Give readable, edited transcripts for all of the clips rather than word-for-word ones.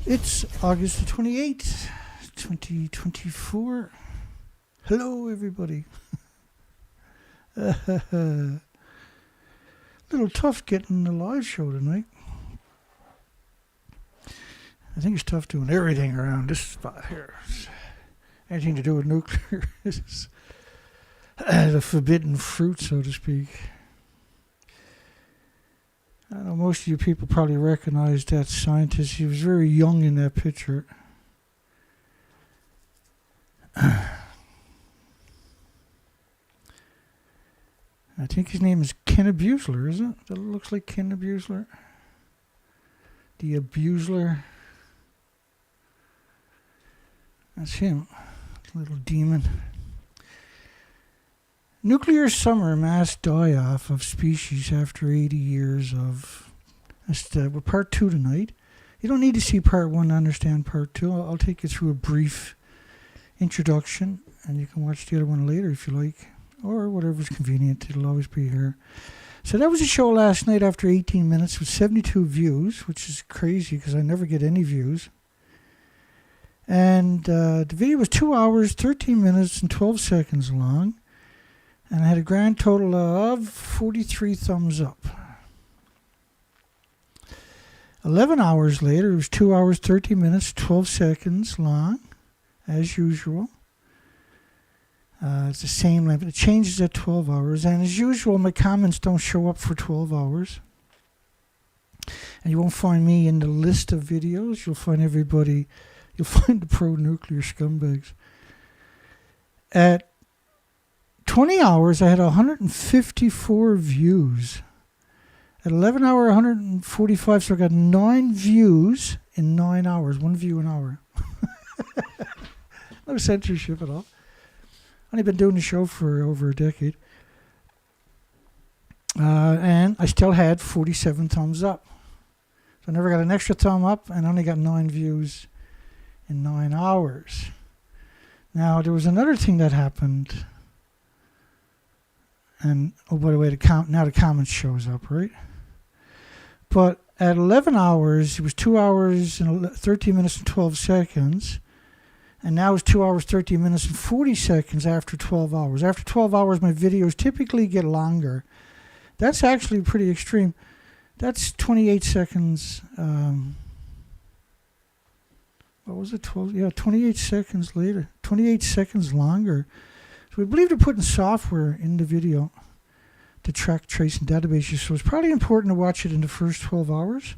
It's August the 28th, 2024. Hello, everybody. Little tough getting the live show tonight. I think it's tough doing everything around this spot here. Anything to do with nuclear is the forbidden fruit, so to speak. I know most of you people probably recognize that scientist. He was very young in that picture. I think his name is Ken Abusler, isn't it? That looks like Ken Abusler. The Abusler. That's him. Little demon. Nuclear summer mass die-off of species after 80 years of... we're part 2 tonight. You don't need to see part 1 to understand part 2. I'll take you through a brief introduction, and you can watch the other one later if you like, or whatever's convenient. It'll always be here. So that was a show last night after 18 minutes with 72 views, which is crazy because I never get any views. And the video was 2 hours, 13 minutes, and 12 seconds long. And I had a grand total of 43 thumbs up. 11 hours later, it was 2 hours, 30 minutes, 12 seconds long, as usual. It's the same length, but it changes at 12 hours. And as usual, my comments don't show up for 12 hours. And you won't find me in the list of videos. You'll find everybody, you'll find the pro-nuclear scumbags. At 20 hours, I had 154 views. At 11 hour, 145, so I got 9 views in 9 hours. 1 view an hour. No censorship at all. I've only been doing the show for over a decade. And I still had 47 thumbs up. So I never got an extra thumb up and only got 9 views in 9 hours. Now, there was another thing that happened. And, oh, by the way, now the comments shows up, right? But at 11 hours, it was 2 hours and 13 minutes and 12 seconds. And now it's 2 hours, 13 minutes and 40 seconds after 12 hours. After 12 hours, my videos typically get longer. That's actually pretty extreme. That's 28 seconds. What was it? 12? Yeah, 28 seconds later. 28 seconds longer. So we believe they're putting software in the video to track, trace, and databases. So it's probably important to watch it in the first 12 hours.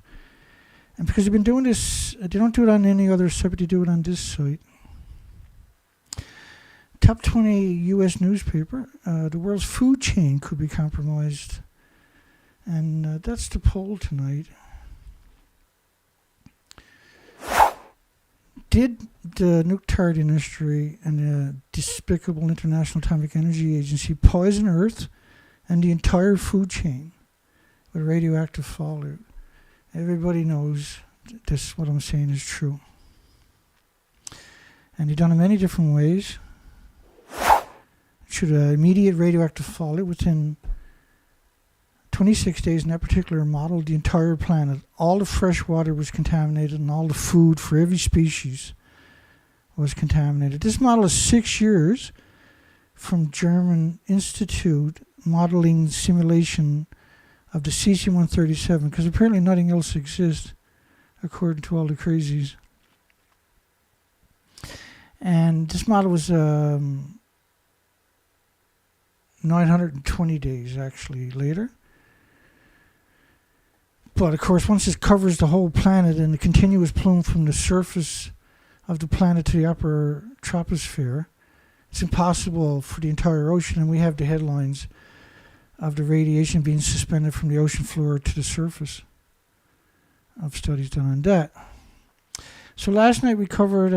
And because they've been doing this, they don't do it on any other site, but they do it on this site. Top 20 U.S. newspaper. The world's food chain could be compromised. And that's the poll tonight. Did the nuclear industry and the despicable International Atomic Energy Agency poison Earth and the entire food chain with radioactive fallout? Everybody knows this. What I'm saying is true. And they've done it many different ways. Should immediate radioactive fallout within 26 days in that particular model, the entire planet, all the fresh water was contaminated and all the food for every species was contaminated. This model is 6 years from German Institute modeling simulation of the cesium-137, because apparently nothing else exists according to all the crazies. And this model was 920 days actually later. But of course, once it covers the whole planet and the continuous plume from the surface of the planet to the upper troposphere, it's impossible for the entire ocean. And we have the headlines of the radiation being suspended from the ocean floor to the surface of studies done on that. So last night we covered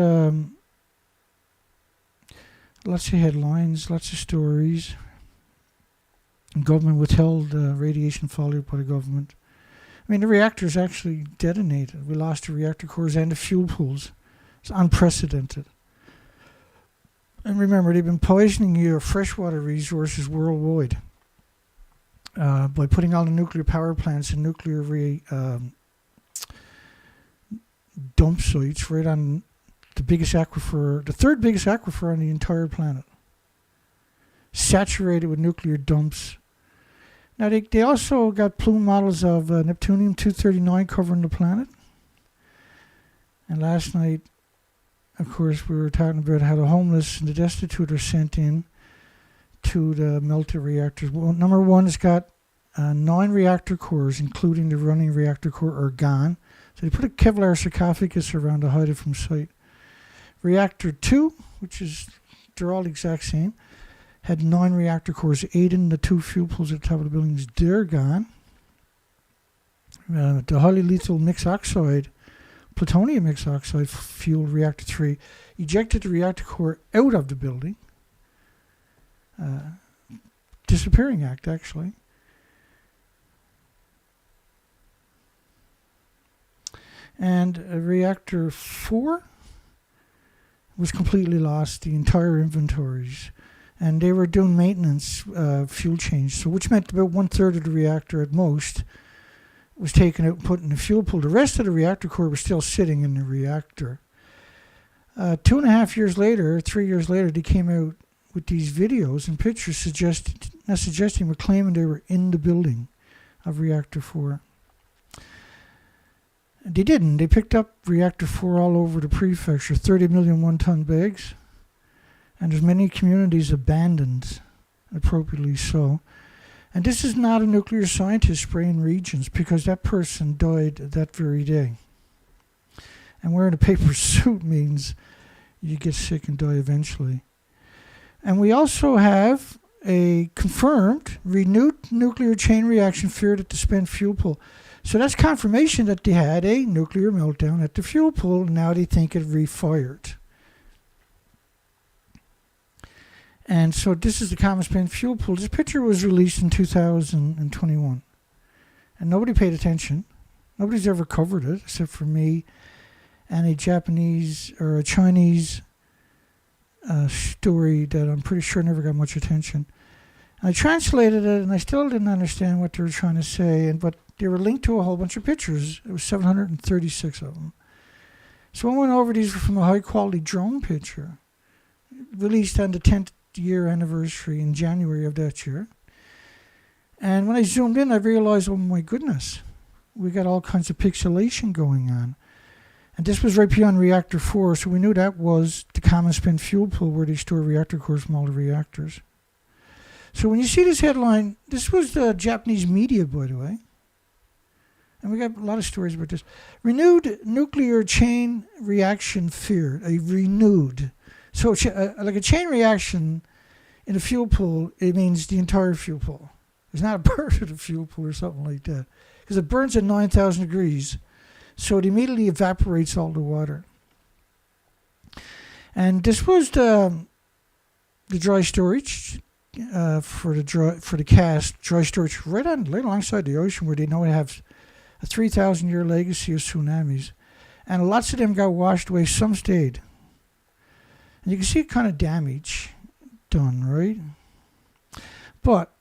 lots of headlines, lots of stories. Government withheld radiation fallout by the government. I mean, the reactors actually detonated. We lost the reactor cores and the fuel pools. It's unprecedented. And remember, they've been poisoning your freshwater resources worldwide by putting all the nuclear power plants and nuclear dump sites right on the biggest aquifer, the third biggest aquifer on the entire planet. Saturated with nuclear dumps. Now, they also got plume models of Neptunium-239 covering the planet. And last night, of course, we were talking about how the homeless and the destitute are sent in to the melted reactors. Well, number one, it's got 9 reactor cores, including the running reactor core, are gone. So they put a Kevlar sarcophagus around to hide it from sight. Reactor 2, which is, they're all the exact same, had 9 reactor cores, 8 in the 2 fuel pools at the top of the buildings. They're gone. The highly lethal mixed oxide, plutonium mixed oxide fueled reactor 3, ejected the reactor core out of the building. Disappearing act, actually. And reactor 4 was completely lost, the entire inventories. And they were doing maintenance, fuel change, so which meant about 1/3 of the reactor at most was taken out and put in the fuel pool. The rest of the reactor core was still sitting in the reactor. 2.5 years later, 3 years later, they came out with these videos and pictures not suggesting, but claiming they were in the building of reactor 4. They didn't. They picked up reactor 4 all over the prefecture, 30 million one-ton bags. And there's many communities abandoned, appropriately so. And this is not a nuclear scientist spraying regions, because that person died that very day. And wearing a paper suit means you get sick and die eventually. And we also have a confirmed renewed nuclear chain reaction feared at the spent fuel pool. So that's confirmation that they had a nuclear meltdown at the fuel pool. Now they think it refired. And so this is the common spent fuel pool. This picture was released in 2021. And nobody paid attention. Nobody's ever covered it except for me and a Japanese or a Chinese story that I'm pretty sure never got much attention. And I translated it and I still didn't understand what they were trying to say. But they were linked to a whole bunch of pictures. It was 736 of them. So I went over these from a high quality drone picture released on the 10th year anniversary in January of that year. And when I zoomed in, I realized, oh my goodness, we got all kinds of pixelation going on. And this was right beyond reactor 4, so we knew that was the common spent fuel pool where they store reactor cores from all the reactors. So when you see this headline, this was the Japanese media, by the way. And we got a lot of stories about this. Renewed nuclear chain reaction feared. A renewed. So like a chain reaction in a fuel pool, it means the entire fuel pool. It's not a part of the fuel pool or something like that. Because it burns at 9,000 degrees. So it immediately evaporates all the water. And this was the dry storage for the cast dry storage right alongside the ocean, where they know they have a 3,000-year legacy of tsunamis. And lots of them got washed away. Some stayed. And you can see kind of damage done, right? But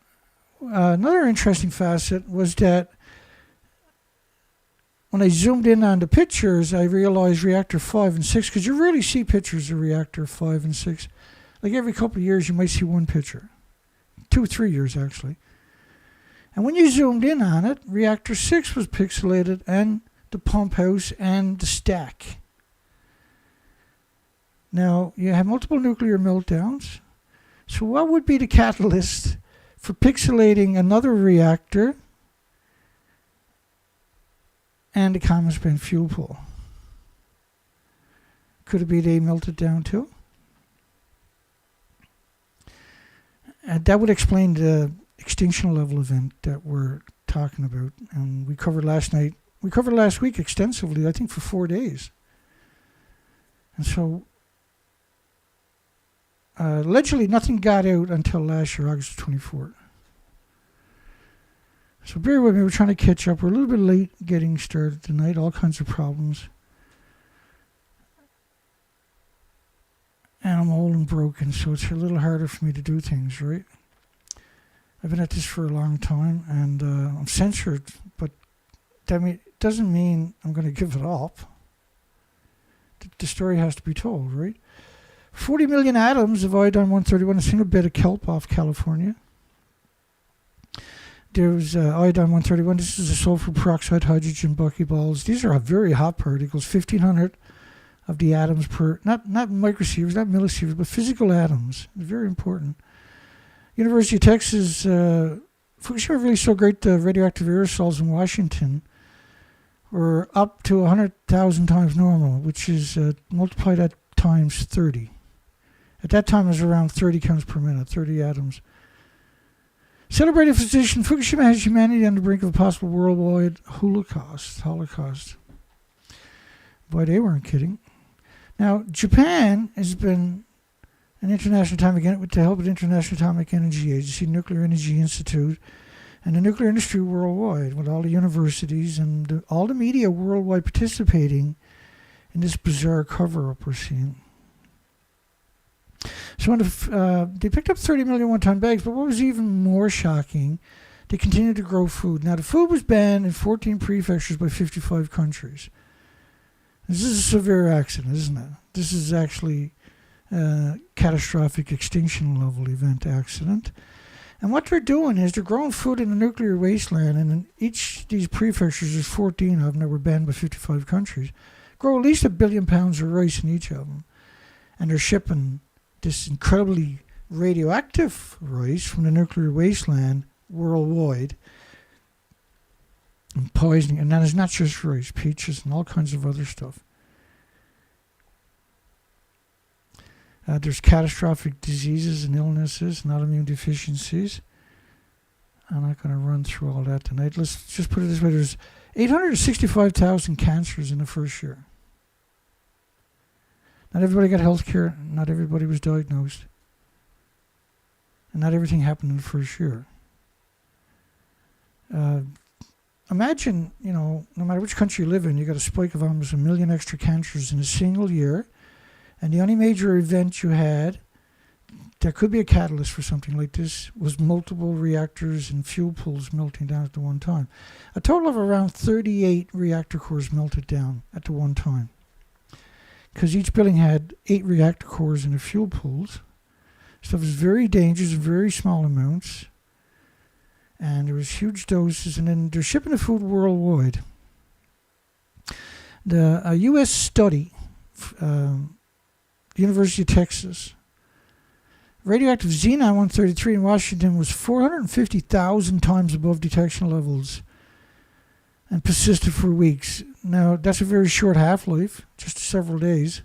another interesting facet was that when I zoomed in on the pictures, I realized reactor 5 and 6, because you rarely see pictures of reactor 5 and 6. Like every couple of years, you might see one picture. 2 or 3 years, actually. And when you zoomed in on it, reactor 6 was pixelated, and the pump house and the stack. Now, you have multiple nuclear meltdowns. So what would be the catalyst for pixelating another reactor and the common spent fuel pool? Could it be they melted down too? And that would explain the extinction level event that we're talking about. And we covered last week extensively, I think for 4 days. And so allegedly, nothing got out until last year, August 24th. So bear with me, we're trying to catch up. We're a little bit late getting started tonight, all kinds of problems. And I'm old and broken, so it's a little harder for me to do things, right? I've been at this for a long time, and I'm censored, but that doesn't mean I'm going to give it up. the story has to be told, right? 40 million atoms of iodine-131, a single bit of kelp off California. There's iodine-131. This is a sulfur peroxide hydrogen buckyballs. These are very hot particles, 1,500 of the atoms per, not microsieverts, not millisieverts, but physical atoms. Very important. University of Texas, Fukushima really so great the radioactive aerosols in Washington were up to 100,000 times normal, which is multiply that times 30. At that time, it was around 30 counts per minute, 30 atoms. Celebrated physician, Fukushima has humanity on the brink of a possible worldwide Holocaust. Boy, they weren't kidding. Now, Japan has been an international atomic, with the help of the International Atomic Energy Agency, Nuclear Energy Institute, and the nuclear industry worldwide, with all the universities and all the media worldwide participating in this bizarre cover-up we're seeing. So they picked up 30 million one-ton bags, but what was even more shocking, they continued to grow food. Now, the food was banned in 14 prefectures by 55 countries. This is a severe accident, isn't it? This is actually a catastrophic extinction level event accident. And what they're doing is they're growing food in the nuclear wasteland, and in each of these prefectures, there's 14 of them that were banned by 55 countries, grow at least 1 billion pounds of rice in each of them. And they're shipping this incredibly radioactive rice from the nuclear wasteland worldwide and poisoning. And that is not just rice, peaches and all kinds of other stuff. There's catastrophic diseases and illnesses and autoimmune deficiencies. I'm not going to run through all that tonight. Let's just put it this way. There's 865,000 cancers in the first year. Not everybody got health care. Not everybody was diagnosed. And not everything happened in the first year. Imagine, no matter which country you live in, you got a spike of almost 1 million extra cancers in a single year. And the only major event you had that could be a catalyst for something like this was multiple reactors and fuel pools melting down at the one time. A total of around 38 reactor cores melted down at the one time. Because each building had 8 reactor cores and the fuel pools. Stuff was very dangerous in very small amounts. And there was huge doses. And then they're shipping the food worldwide. A U.S. study, University of Texas, radioactive xenon-133 in Washington was 450,000 times above detection levels and persisted for weeks. Now, that's a very short half-life, just several days.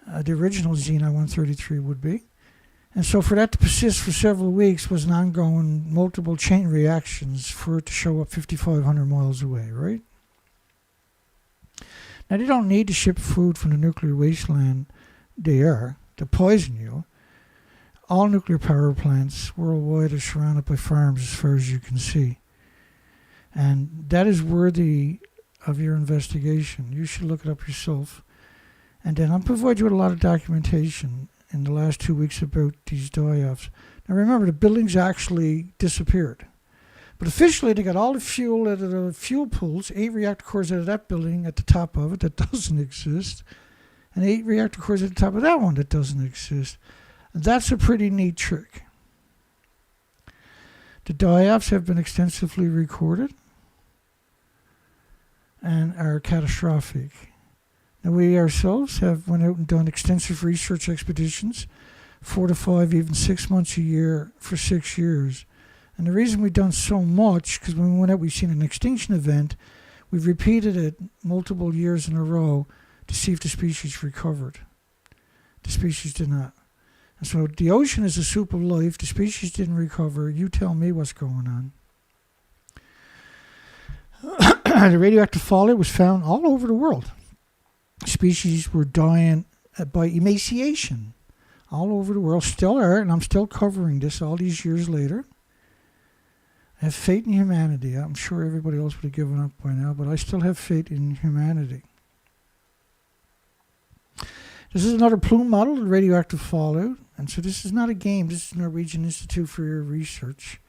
The original xenon-133 would be. And so for that to persist for several weeks was an ongoing multiple chain reactions for it to show up 5,500 miles away, right? Now, they don't need to ship food from the nuclear wasteland there to poison you. All nuclear power plants worldwide are surrounded by farms as far as you can see. And that is worthy of your investigation. You should look it up yourself. And then I'll provide you with a lot of documentation in the last 2 weeks about these die-offs. Now remember, the buildings actually disappeared. But officially, they got all the fuel out of the fuel pools, 8 reactor cores out of that building at the top of it that doesn't exist, and 8 reactor cores at the top of that one that doesn't exist. And that's a pretty neat trick. The die-offs have been extensively recorded and are catastrophic. Now, we ourselves have went out and done extensive research expeditions, 4 to 5, even 6 months a year for 6 years. And the reason we've done so much, because when we went out, we've seen an extinction event. We've repeated it multiple years in a row to see if the species recovered. The species did not. And so the ocean is a soup of life. The species didn't recover. You tell me what's going on. The radioactive fallout was found all over the world. Species were dying by emaciation all over the world. Still are, and I'm still covering this all these years later. I have faith in humanity. I'm sure everybody else would have given up by now, but I still have faith in humanity. This is another plume model of radioactive fallout. And so this is not a game. This is Norwegian Institute for Research.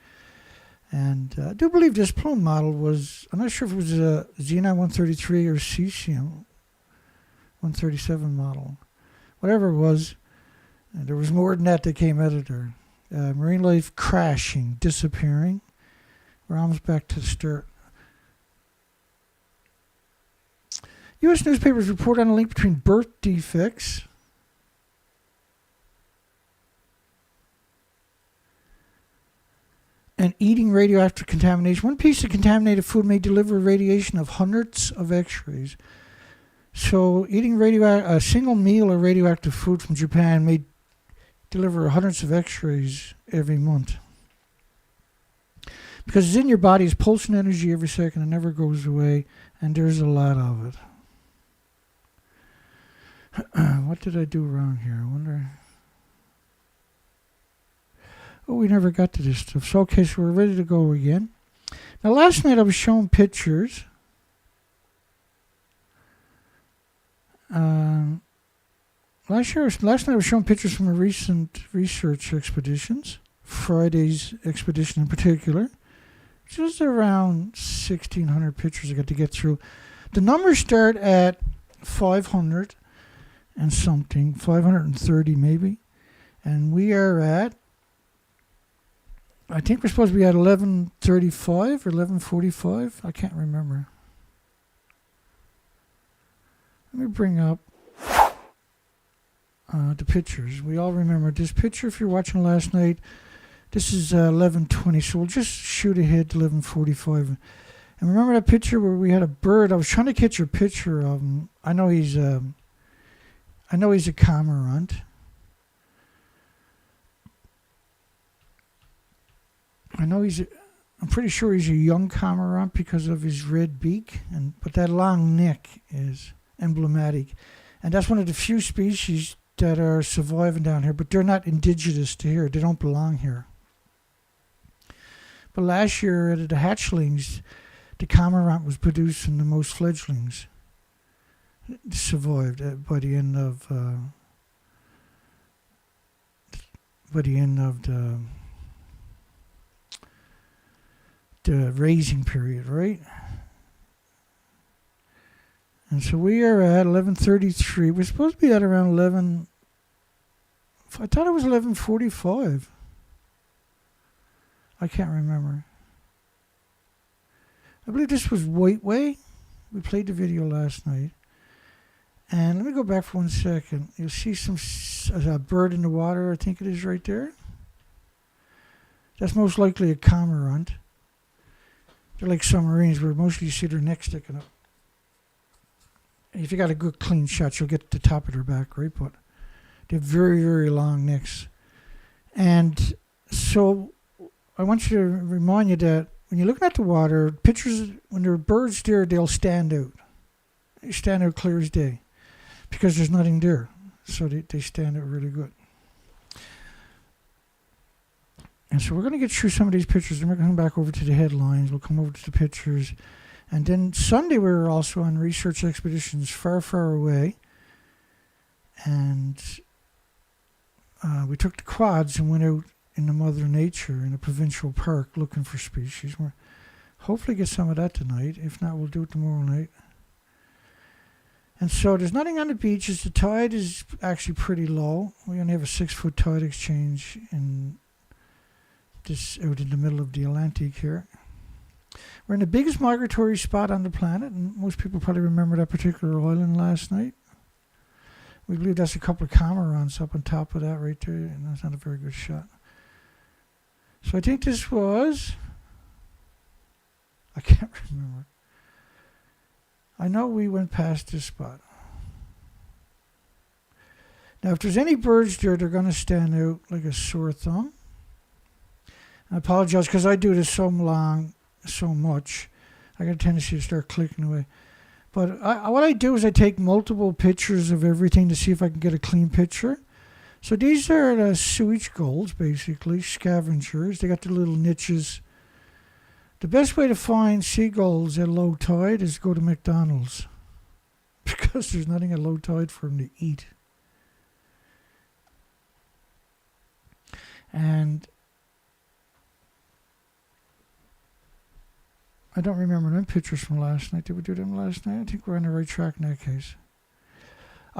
And I do believe this plume model was, I'm not sure if it was a xenon-133 or cesium. 137 model. Whatever it was, and there was more than that came out of there. Marine life crashing, disappearing. We're almost back to the start. U.S. newspapers report on a link between birth defects and eating radioactive contamination. One piece of contaminated food may deliver radiation of hundreds of X-rays. So eating a single meal of radioactive food from Japan may deliver hundreds of X-rays every month. Because it's in your body, it's pulsing energy every second, it never goes away, and there's a lot of it. What did I do wrong here? I wonder. Oh, we never got to this stuff. So, okay, so we're ready to go again. Now, last night I was showing pictures. Last night I was showing pictures from a recent research expeditions. Friday's expedition in particular. Just around 1,600 pictures I got to get through. The numbers start at 500 and something, 530 maybe. And we are at, I think we're supposed to be at 1135 or 1145. I can't remember. Let me bring up the pictures. We all remember this picture. If you're watching last night, this is 11:20, so we'll just shoot ahead to 11:45. And remember that picture where we had a bird? I was trying to catch a picture of him. I know he's a cormorant. I'm pretty sure he's a young cormorant because of his red beak, but that long neck is emblematic. And that's one of the few species that are surviving down here, but they're not indigenous to here. They don't belong here. But last year, at the hatchlings, the cormorant was producing the most fledglings. Survived by the end of the raising period, right? And so we are at 11:33. We're supposed to be at around 11. I thought it was 11:45. I can't remember. I believe this was White Way. We played the video last night. And let me go back for 1 second. You'll see a bird in the water, I think it is right there. That's most likely a cormorant. They're like submarines where mostly you see their neck sticking up. If you got a good clean shot, you'll get the top of their back, right? But they have very, very long necks. And so I want you to remind you that when you're looking at the water, pictures, when there are birds there, they'll stand out. They stand out clear as day because there's nothing there. So they stand out really good. And so we're going to get through some of these pictures, and we're going to come back over to the headlines. We'll come over to the pictures. And then Sunday we were also on research expeditions far, far away. And we took the quads and went out in the Mother Nature in a provincial park looking for species. We'll hopefully get some of that tonight. If not, we'll do it tomorrow night. And so there's nothing on the beaches. The tide is actually pretty low. We only have a 6-foot tide exchange in this out in the middle of the Atlantic here. We're in the biggest migratory spot on the planet, and most people probably remember that particular island last night. We believe that's a couple of cormorants up on top of that right there, and that's not a very good shot. So I think this was, I can't remember. I know we went past this spot. Now, if there's any birds there, they're going to stand out like a sore thumb. I apologize because I do this so much. I got a tendency to start clicking away. But what I do is I take multiple pictures of everything to see if I can get a clean picture. So these are the sewage gulls, basically, scavengers. They got their little niches. The best way to find seagulls at low tide is to go to McDonald's because there's nothing at low tide for them to eat. And I don't remember them pictures from last night. Did we do them last night? I think we're on the right track in that case.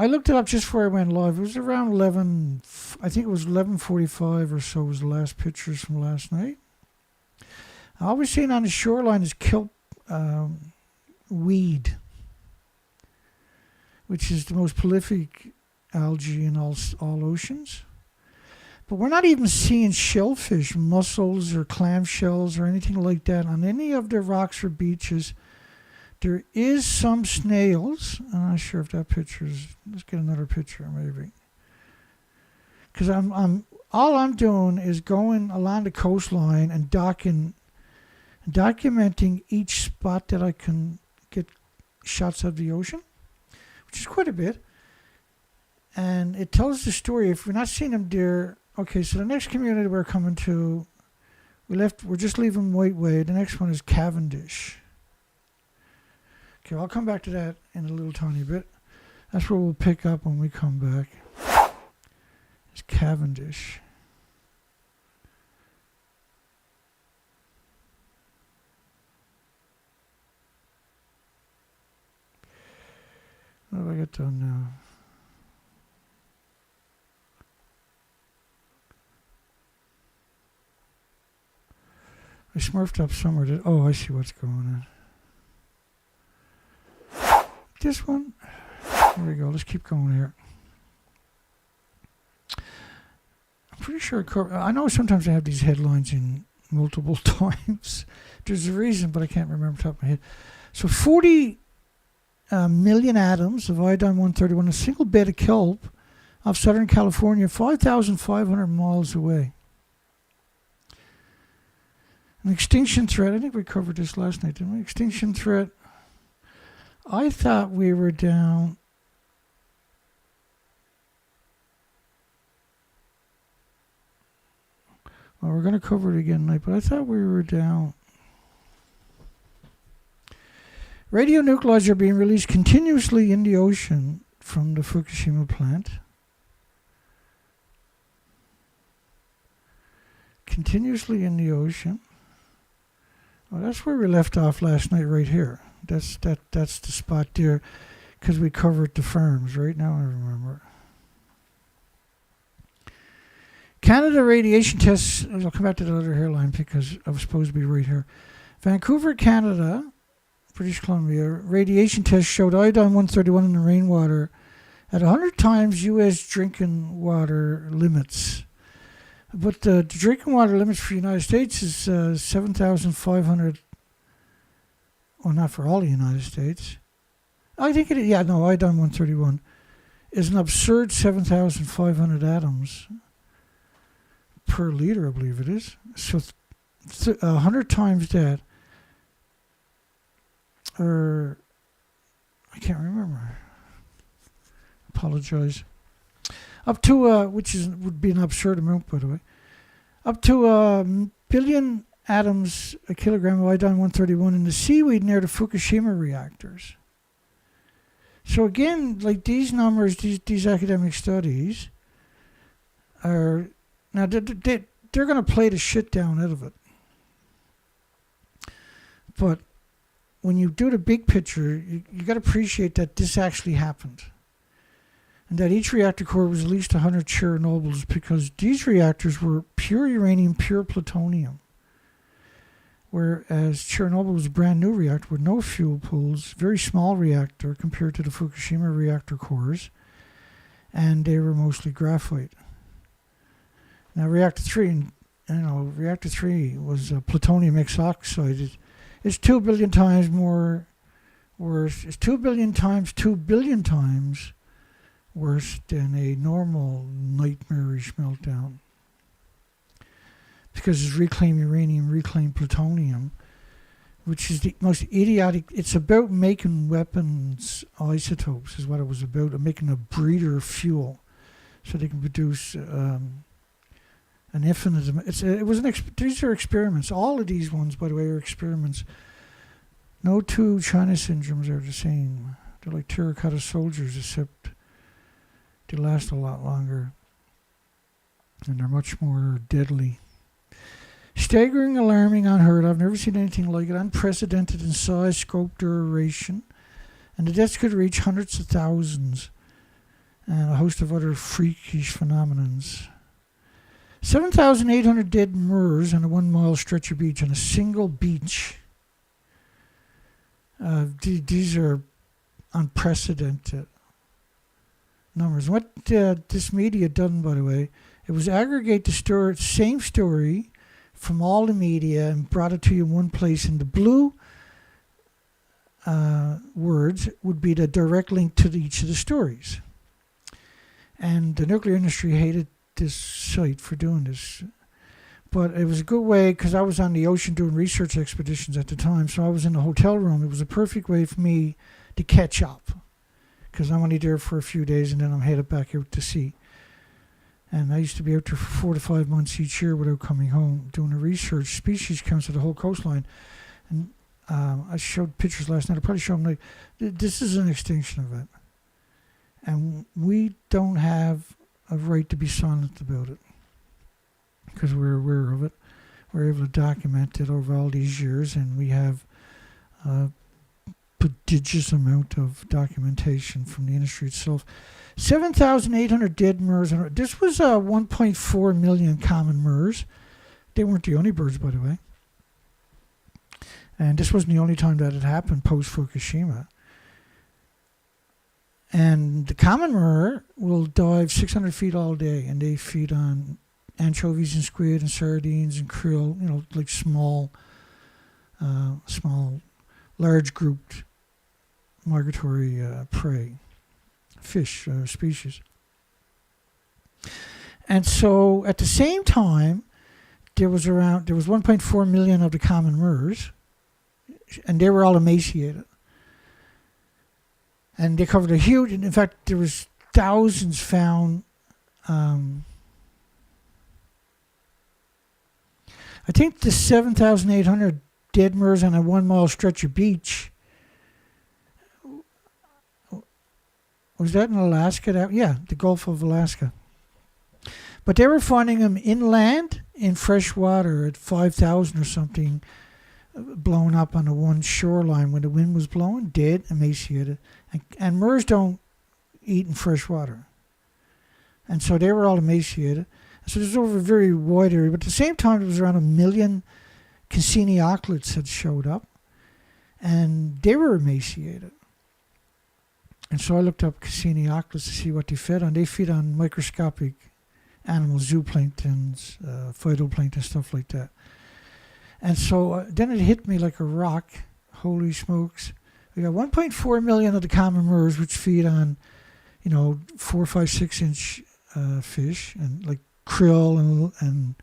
I looked it up just before I went live. It was around 11, I think it was 11:45 or so was the last pictures from last night. All we're seeing on the shoreline is kelp weed, which is the most prolific algae in all oceans. But we're not even seeing shellfish, mussels, or clam shells or anything like that on any of the rocks or beaches. There is some snails. I'm not sure if that picture is. Let's get another picture, maybe. Because all I'm doing is going along the coastline and documenting each spot that I can get shots of the ocean, which is quite a bit. And it tells the story. If we're not seeing them there, okay. So the next community we're coming to, we're just leaving White Way. The next one is Cavendish. Okay, I'll come back to that in a little tiny bit. That's where we'll pick up when we come back. It's Cavendish. What have I got done now? I smurfed up somewhere. Oh, I see what's going on. This one. There we go. Let's keep going here. I'm pretty sure I know sometimes I have these headlines in multiple times. There's a reason, but I can't remember off the top of my head. So 40 million atoms of iodine-131, a single bed of kelp off Southern California, 5,500 miles away. An extinction threat. I think we covered this last night, didn't we? Extinction threat. I thought we were down. Well, we're going to cover it again tonight, but I thought we were down. Radionuclides are being released continuously in the ocean from the Fukushima plant. Continuously in the ocean. Well, that's where we left off last night, right here. That's the spot there, because we covered the firms. Right now, I remember. Canada radiation tests. I'll come back to the other hairline because I was supposed to be right here. Vancouver, Canada, British Columbia. Radiation tests showed iodine-131 in the rainwater at 100 times U.S. drinking water limits. But the drinking water limits for the United States is 7,500. Well, not for all the United States. I think it is. Yeah, no, iodine-131 is an absurd 7,500 atoms per liter, I believe it is. So 100 times that. Or, I can't remember. Apologize. Up to, would be an absurd amount, by the way. Up to a billion atoms a kilogram of iodine-131 in the seaweed near the Fukushima reactors. So again, like these numbers, these academic studies are, now they're going to play the shit down out of it. But when you do the big picture, you got to appreciate that this actually happened. And that each reactor core was at least 100 Chernobyls, because these reactors were pure uranium, pure plutonium. Whereas Chernobyl was a brand new reactor with no fuel pools, very small reactor compared to the Fukushima reactor cores, and they were mostly graphite. Now reactor 3, reactor 3 was plutonium X oxide. It's 2 billion times more worse. It's 2 billion times 2 billion times worse than a normal nightmarish meltdown. Because it's reclaimed uranium, reclaimed plutonium, which is the most idiotic. It's about making weapons isotopes, is what it was about, and making a breeder fuel, so they can produce an infinite. These are experiments. All of these ones, by the way, are experiments. No two China syndromes are the same. They're like terracotta soldiers, except they last a lot longer, and they're much more deadly. Staggering, alarming, unheard of. Never seen anything like it. Unprecedented in size, scope, duration. And the deaths could reach hundreds of thousands. and a host of other freakish phenomenons. 7,800 dead MERS on a 1 mile stretch of beach, on a single beach. These are unprecedented numbers. What this media done, by the way, it was aggregate the same story from all the media and brought it to you in one place. And the blue words would be the direct link to each of the stories. And the nuclear industry hated this site for doing this. But it was a good way, because I was on the ocean doing research expeditions at the time, so I was in a hotel room. It was a perfect way for me to catch up, because I'm only there for a few days and then I'm headed back out to sea. And I used to be out there for 4 to 5 months each year without coming home, doing a research species counts of the whole coastline. And I showed pictures last night. I probably showed them, like, this is an extinction event. And we don't have a right to be silent about it, because we're aware of it. We're able to document it over all these years, and we have a prodigious amount of documentation from the industry itself. 7,800 dead MERS. This was 1.4 million common MERS. They weren't the only birds, by the way. And this wasn't the only time that it happened post-Fukushima. And the common MER will dive 600 feet all day, and they feed on anchovies and squid and sardines and krill, like small, large grouped migratory prey, fish species. And so at the same time, there was 1.4 million of the common MERS, and they were all emaciated. And they covered a huge, in fact, there was thousands found. I think the 7,800 dead MERS on a 1 mile stretch of beach, was that in Alaska? Yeah, the Gulf of Alaska. But they were finding them inland in fresh water at 5,000 or something, blown up on the one shoreline when the wind was blowing, dead, emaciated. And MERS don't eat in fresh water. And so they were all emaciated. So this was over a very wide area. But at the same time, there was around 1 million Cassini auklets had showed up. And they were emaciated. And so I looked up Cassini auklets to see what they fed on. They feed on microscopic animals, zooplanktons, phytoplankton, stuff like that. And so then it hit me like a rock. Holy smokes. We got 1.4 million of the common MERS, which feed on, 4, 5, 6 inch fish, and like krill and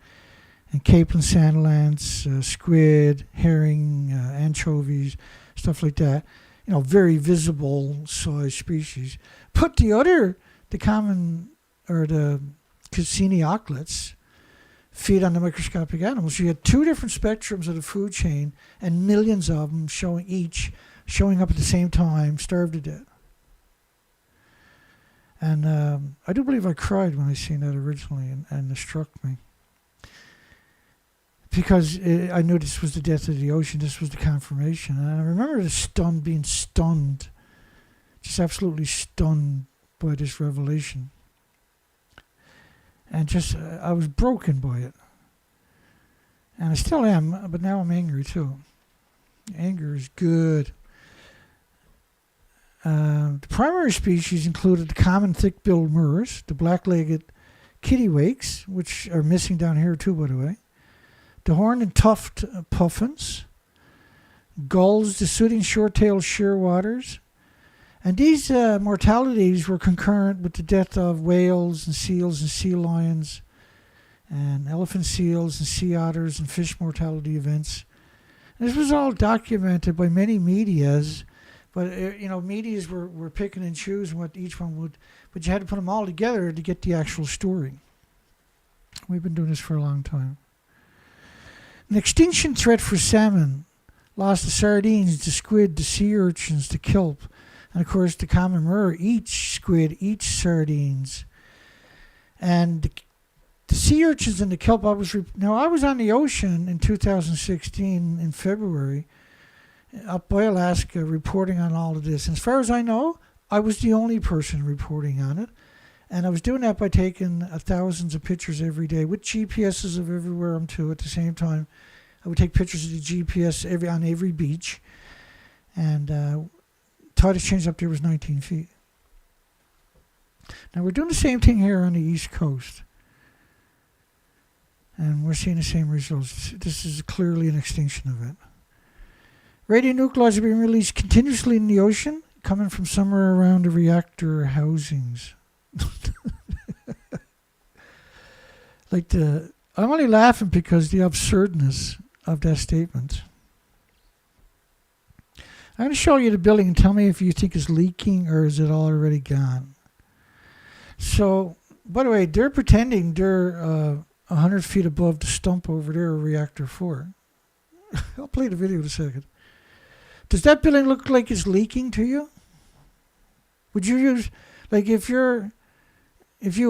capelin sandalants, squid, herring, anchovies, stuff like that. Very visible size species. But the common, or the Cassini auklets, feed on the microscopic animals. You had two different spectrums of the food chain, and millions of them showing up at the same time, starved to death. And I do believe I cried when I seen that originally, and it struck me. Because I knew this was the death of the ocean, this was the confirmation. And I remember being stunned, just absolutely stunned by this revelation. And I was broken by it. And I still am, but now I'm angry too. Anger is good. The primary species included the common thick-billed MERS, the black-legged kittiwakes, which are missing down here too, by the way, the horned and tuft puffins, gulls, the sooty and short-tailed shearwaters. And these mortalities were concurrent with the death of whales and seals and sea lions and elephant seals and sea otters and fish mortality events. And this was all documented by many medias, but medias were picking and choosing what each one would, but you had to put them all together to get the actual story. We've been doing this for a long time. An extinction threat for salmon lost the sardines, the squid, the sea urchins, the kelp, and of course the common MER, each squid, each sardines. And the sea urchins and the kelp, I was on the ocean in 2016 in February, up by Alaska, reporting on all of this. And as far as I know, I was the only person reporting on it. And I was doing that by taking thousands of pictures every day with GPSs of everywhere I'm to at the same time. I would take pictures of the GPS on every beach. And tide exchange up there was 19 feet. Now we're doing the same thing here on the East Coast. And we're seeing the same results. This is clearly an extinction event. Radionuclides are being released continuously in the ocean, coming from somewhere around the reactor housings. I'm only laughing because the absurdness of that statement. I'm going to show you the building and tell me if you think it's leaking or is it already gone. So, by the way, they're pretending they're 100 feet above the stump over there, reactor 4. I'll play the video in a second. Does that building look like it's leaking to you? Would you use, like, if you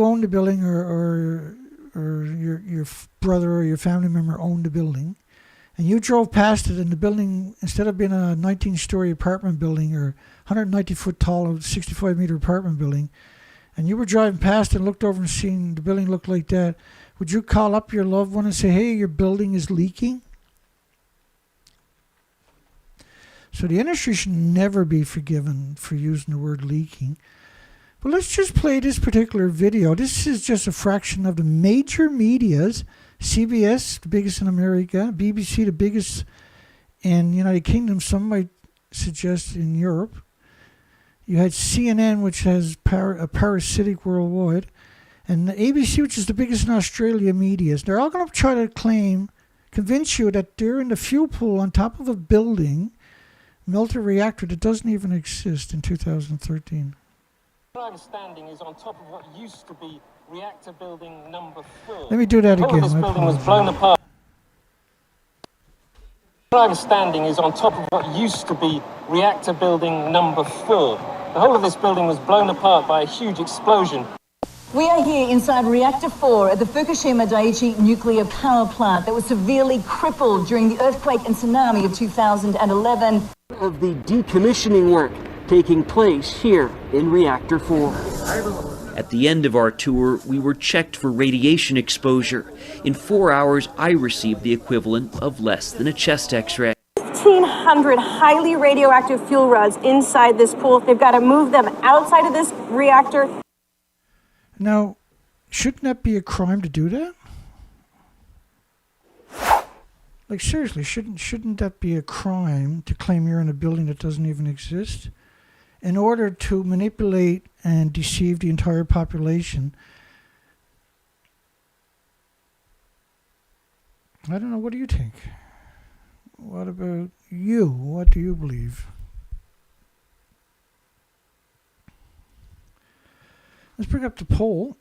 own the building or your brother or your family member owned the building, and you drove past it and the building, instead of being a 19-story apartment building or 190-foot tall, 65-meter apartment building, and you were driving past and looked over and seen the building look like that, would you call up your loved one and say, hey, your building is leaking? So the industry should never be forgiven for using the word leaking. But let's just play this particular video. This is just a fraction of the major medias. CBS, the biggest in America. BBC, the biggest in the United Kingdom. Some might suggest in Europe. You had CNN, which has a parasitic worldwide. And the ABC, which is the biggest in Australia, medias. They're all going to try to convince you that they're in the fuel pool on top of a building, melt a reactor that doesn't even exist in 2013. Driver standing is on top of what used to be reactor building number 4. Let me do that again. This building was blown apart. Driver standing is on top of what used to be reactor building number 4. The whole of this building was blown apart by a huge explosion. We are here inside Reactor 4 at the Fukushima Daiichi nuclear power plant that was severely crippled during the earthquake and tsunami of 2011. Of the decommissioning work taking place here in Reactor 4. At the end of our tour, we were checked for radiation exposure. In 4 hours, I received the equivalent of less than a chest x-ray. 1,500 highly radioactive fuel rods inside this pool. They've got to move them outside of this reactor. Now, shouldn't that be a crime to do that? Like, seriously, shouldn't that be a crime to claim you're in a building that doesn't even exist in order to manipulate and deceive the entire population? I don't know. What do you think? What about you? What do you believe? Let's bring up the poll.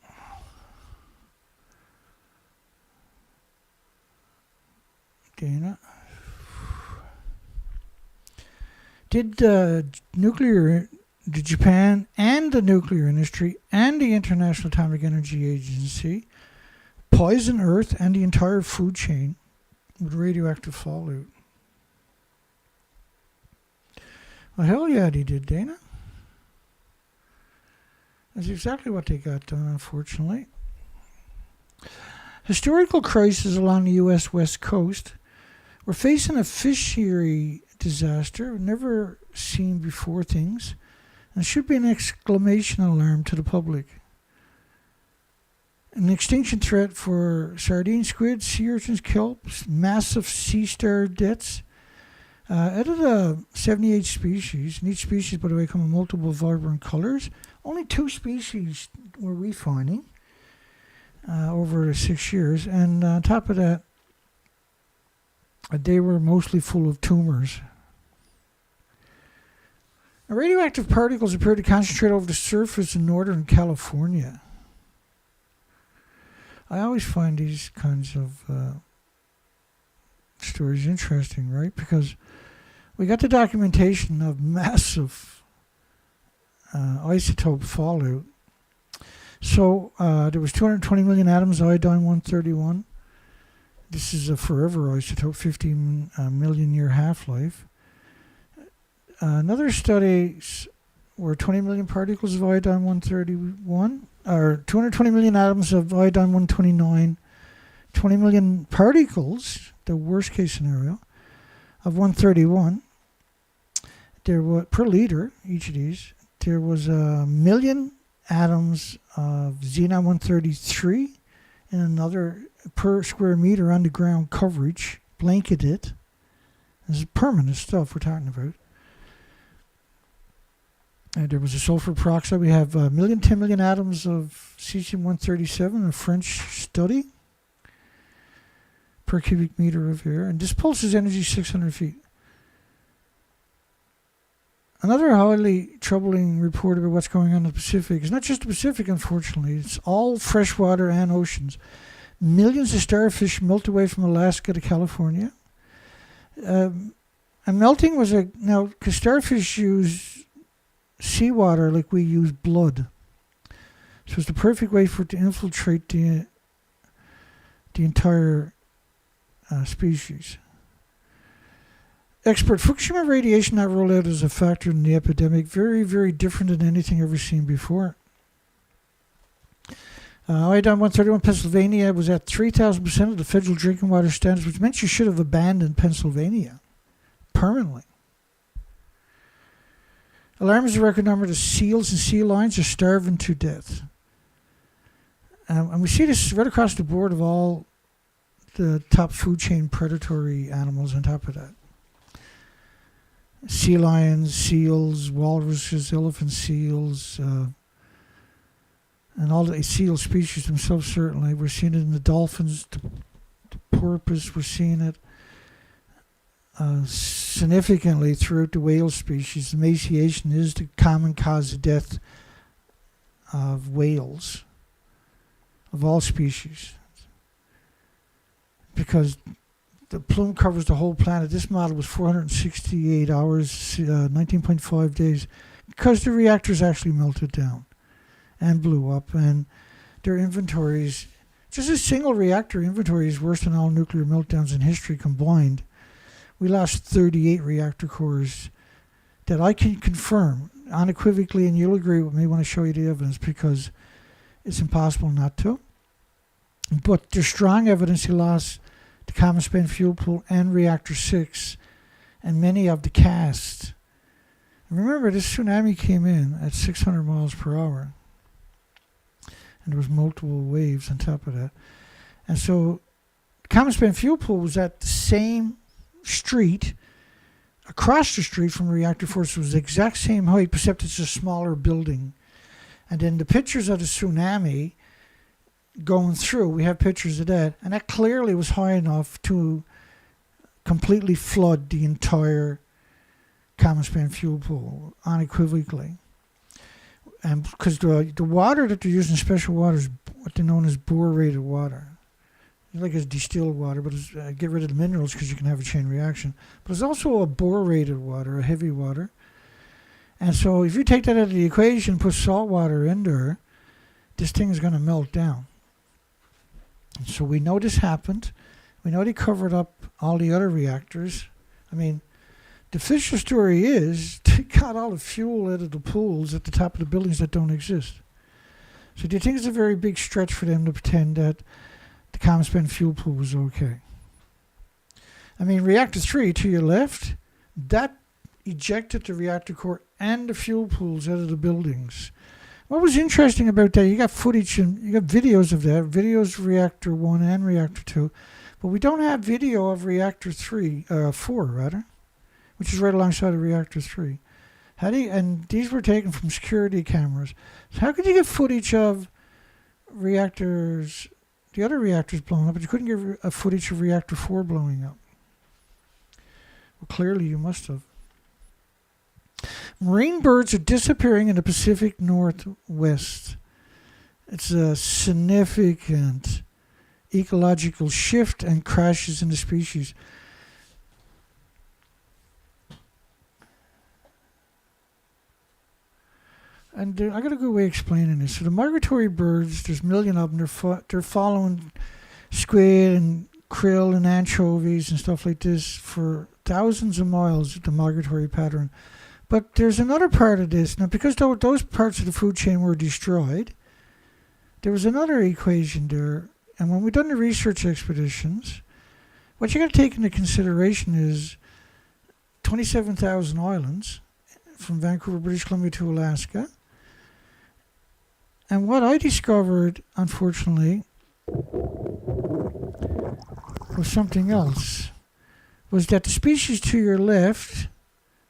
Dana. Did Japan and the nuclear industry and the International Atomic Energy Agency poison Earth and the entire food chain with radioactive fallout? Well, hell yeah, they did, Dana. That's exactly what they got done, unfortunately. Historical crisis along the U.S. West Coast. We're facing a fishery disaster, never seen before things, and it should be an exclamation alarm to the public. An extinction threat for sardine, squid, sea urchins, kelps, massive sea star deaths. Out of the 78 species, and each species, by the way, come in multiple vibrant colors, only 2 species were we finding over 6 years. And on top of that, they were mostly full of tumors. Now, radioactive particles appear to concentrate over the surface in Northern California. I always find these kinds of stories interesting, right? Because we got the documentation of massive isotope fallout. So there was 220 million atoms, iodine-131. This is a forever isotope, 15 million year half-life. Another study were 20 million particles of iodine-131. or 220 million atoms of iodine 129, 20 million particles, the worst case scenario, of 131. There was, per liter, each of these, there was a million atoms of xenon 133 and another per square meter underground coverage, blanketed. This is permanent stuff we're talking about. There was a sulfur peroxide. We have 10 million atoms of cesium 137, a French study, per cubic meter of air. And this pulses energy 600 feet. Another highly troubling report about what's going on in the Pacific is not just the Pacific, unfortunately. It's all freshwater and oceans. Millions of starfish melt away from Alaska to California. And melting was now, because starfish use seawater like we use blood. So it's the perfect way for it to infiltrate the entire species. Expert, Fukushima radiation not rolled out as a factor in the epidemic. Very, very different than anything ever seen before. Iodine 131, Pennsylvania was at 3,000% of the federal drinking water standards, which meant you should have abandoned Pennsylvania permanently. Alarms the record number of seals and sea lions are starving to death. And we see this right across the board of all the top food chain predatory animals on top of that. Sea lions, seals, walruses, elephant seals, and all the seal species themselves, certainly. We're seeing it in the dolphins, the porpoise, we're seeing it significantly throughout the whale species. Emaciation is the common cause of death of whales, of all species. Because the plume covers the whole planet. This model was 468 hours, 19.5 days, because the reactors actually melted down and blew up, and their inventories, just a single reactor inventory is worse than all nuclear meltdowns in history combined. We lost 38 reactor cores that I can confirm unequivocally, and you'll agree with me when I show you the evidence, because it's impossible not to. But there's strong evidence he lost the common spent fuel pool and reactor 6 and many of the cast. And remember, this tsunami came in at 600 miles per hour, and there was multiple waves on top of that. And so the common spent fuel pool was at the same street, across the street from reactor 4, so it was the exact same height, except it's a smaller building. And then the pictures of the tsunami going through, we have pictures of that, and that clearly was high enough to completely flood the entire common spent fuel pool, unequivocally. And because the water that they're using, special water, is what they're known as borated water. It's like it's distilled water, but it's get rid of the minerals because you can have a chain reaction. But it's also a borated water, a heavy water. And so if you take that out of the equation and put salt water in there, this thing is going to melt down. And so we know this happened. We know they covered up all the other reactors. I mean, the official story is they got all the fuel out of the pools at the top of the buildings that don't exist. So do you think it's a very big stretch for them to pretend that the common spent fuel pool was okay? I mean, reactor 3 to your left, that ejected the reactor core and the fuel pools out of the buildings. What was interesting about that, you got footage and you got videos of that, videos of reactor 1 and reactor 2, but we don't have video of reactor 4 rather, which is right alongside of reactor 3. And these were taken from security cameras. So how could you get footage of reactors, the other reactors blowing up, but you couldn't get a footage of reactor 4 blowing up? Well, clearly you must have. Marine birds are disappearing in the Pacific Northwest. It's a significant ecological shift and crashes in the species. And I got a good way of explaining this. So the migratory birds, there's a million of them. They're following squid and krill and anchovies and stuff like this for thousands of miles, the migratory pattern. But there's another part of this. Now, because those parts of the food chain were destroyed, there was another equation there. And when we've done the research expeditions, what you got to take into consideration is 27,000 islands from Vancouver, British Columbia to Alaska. And what I discovered, unfortunately, was something else. Was that the species to your left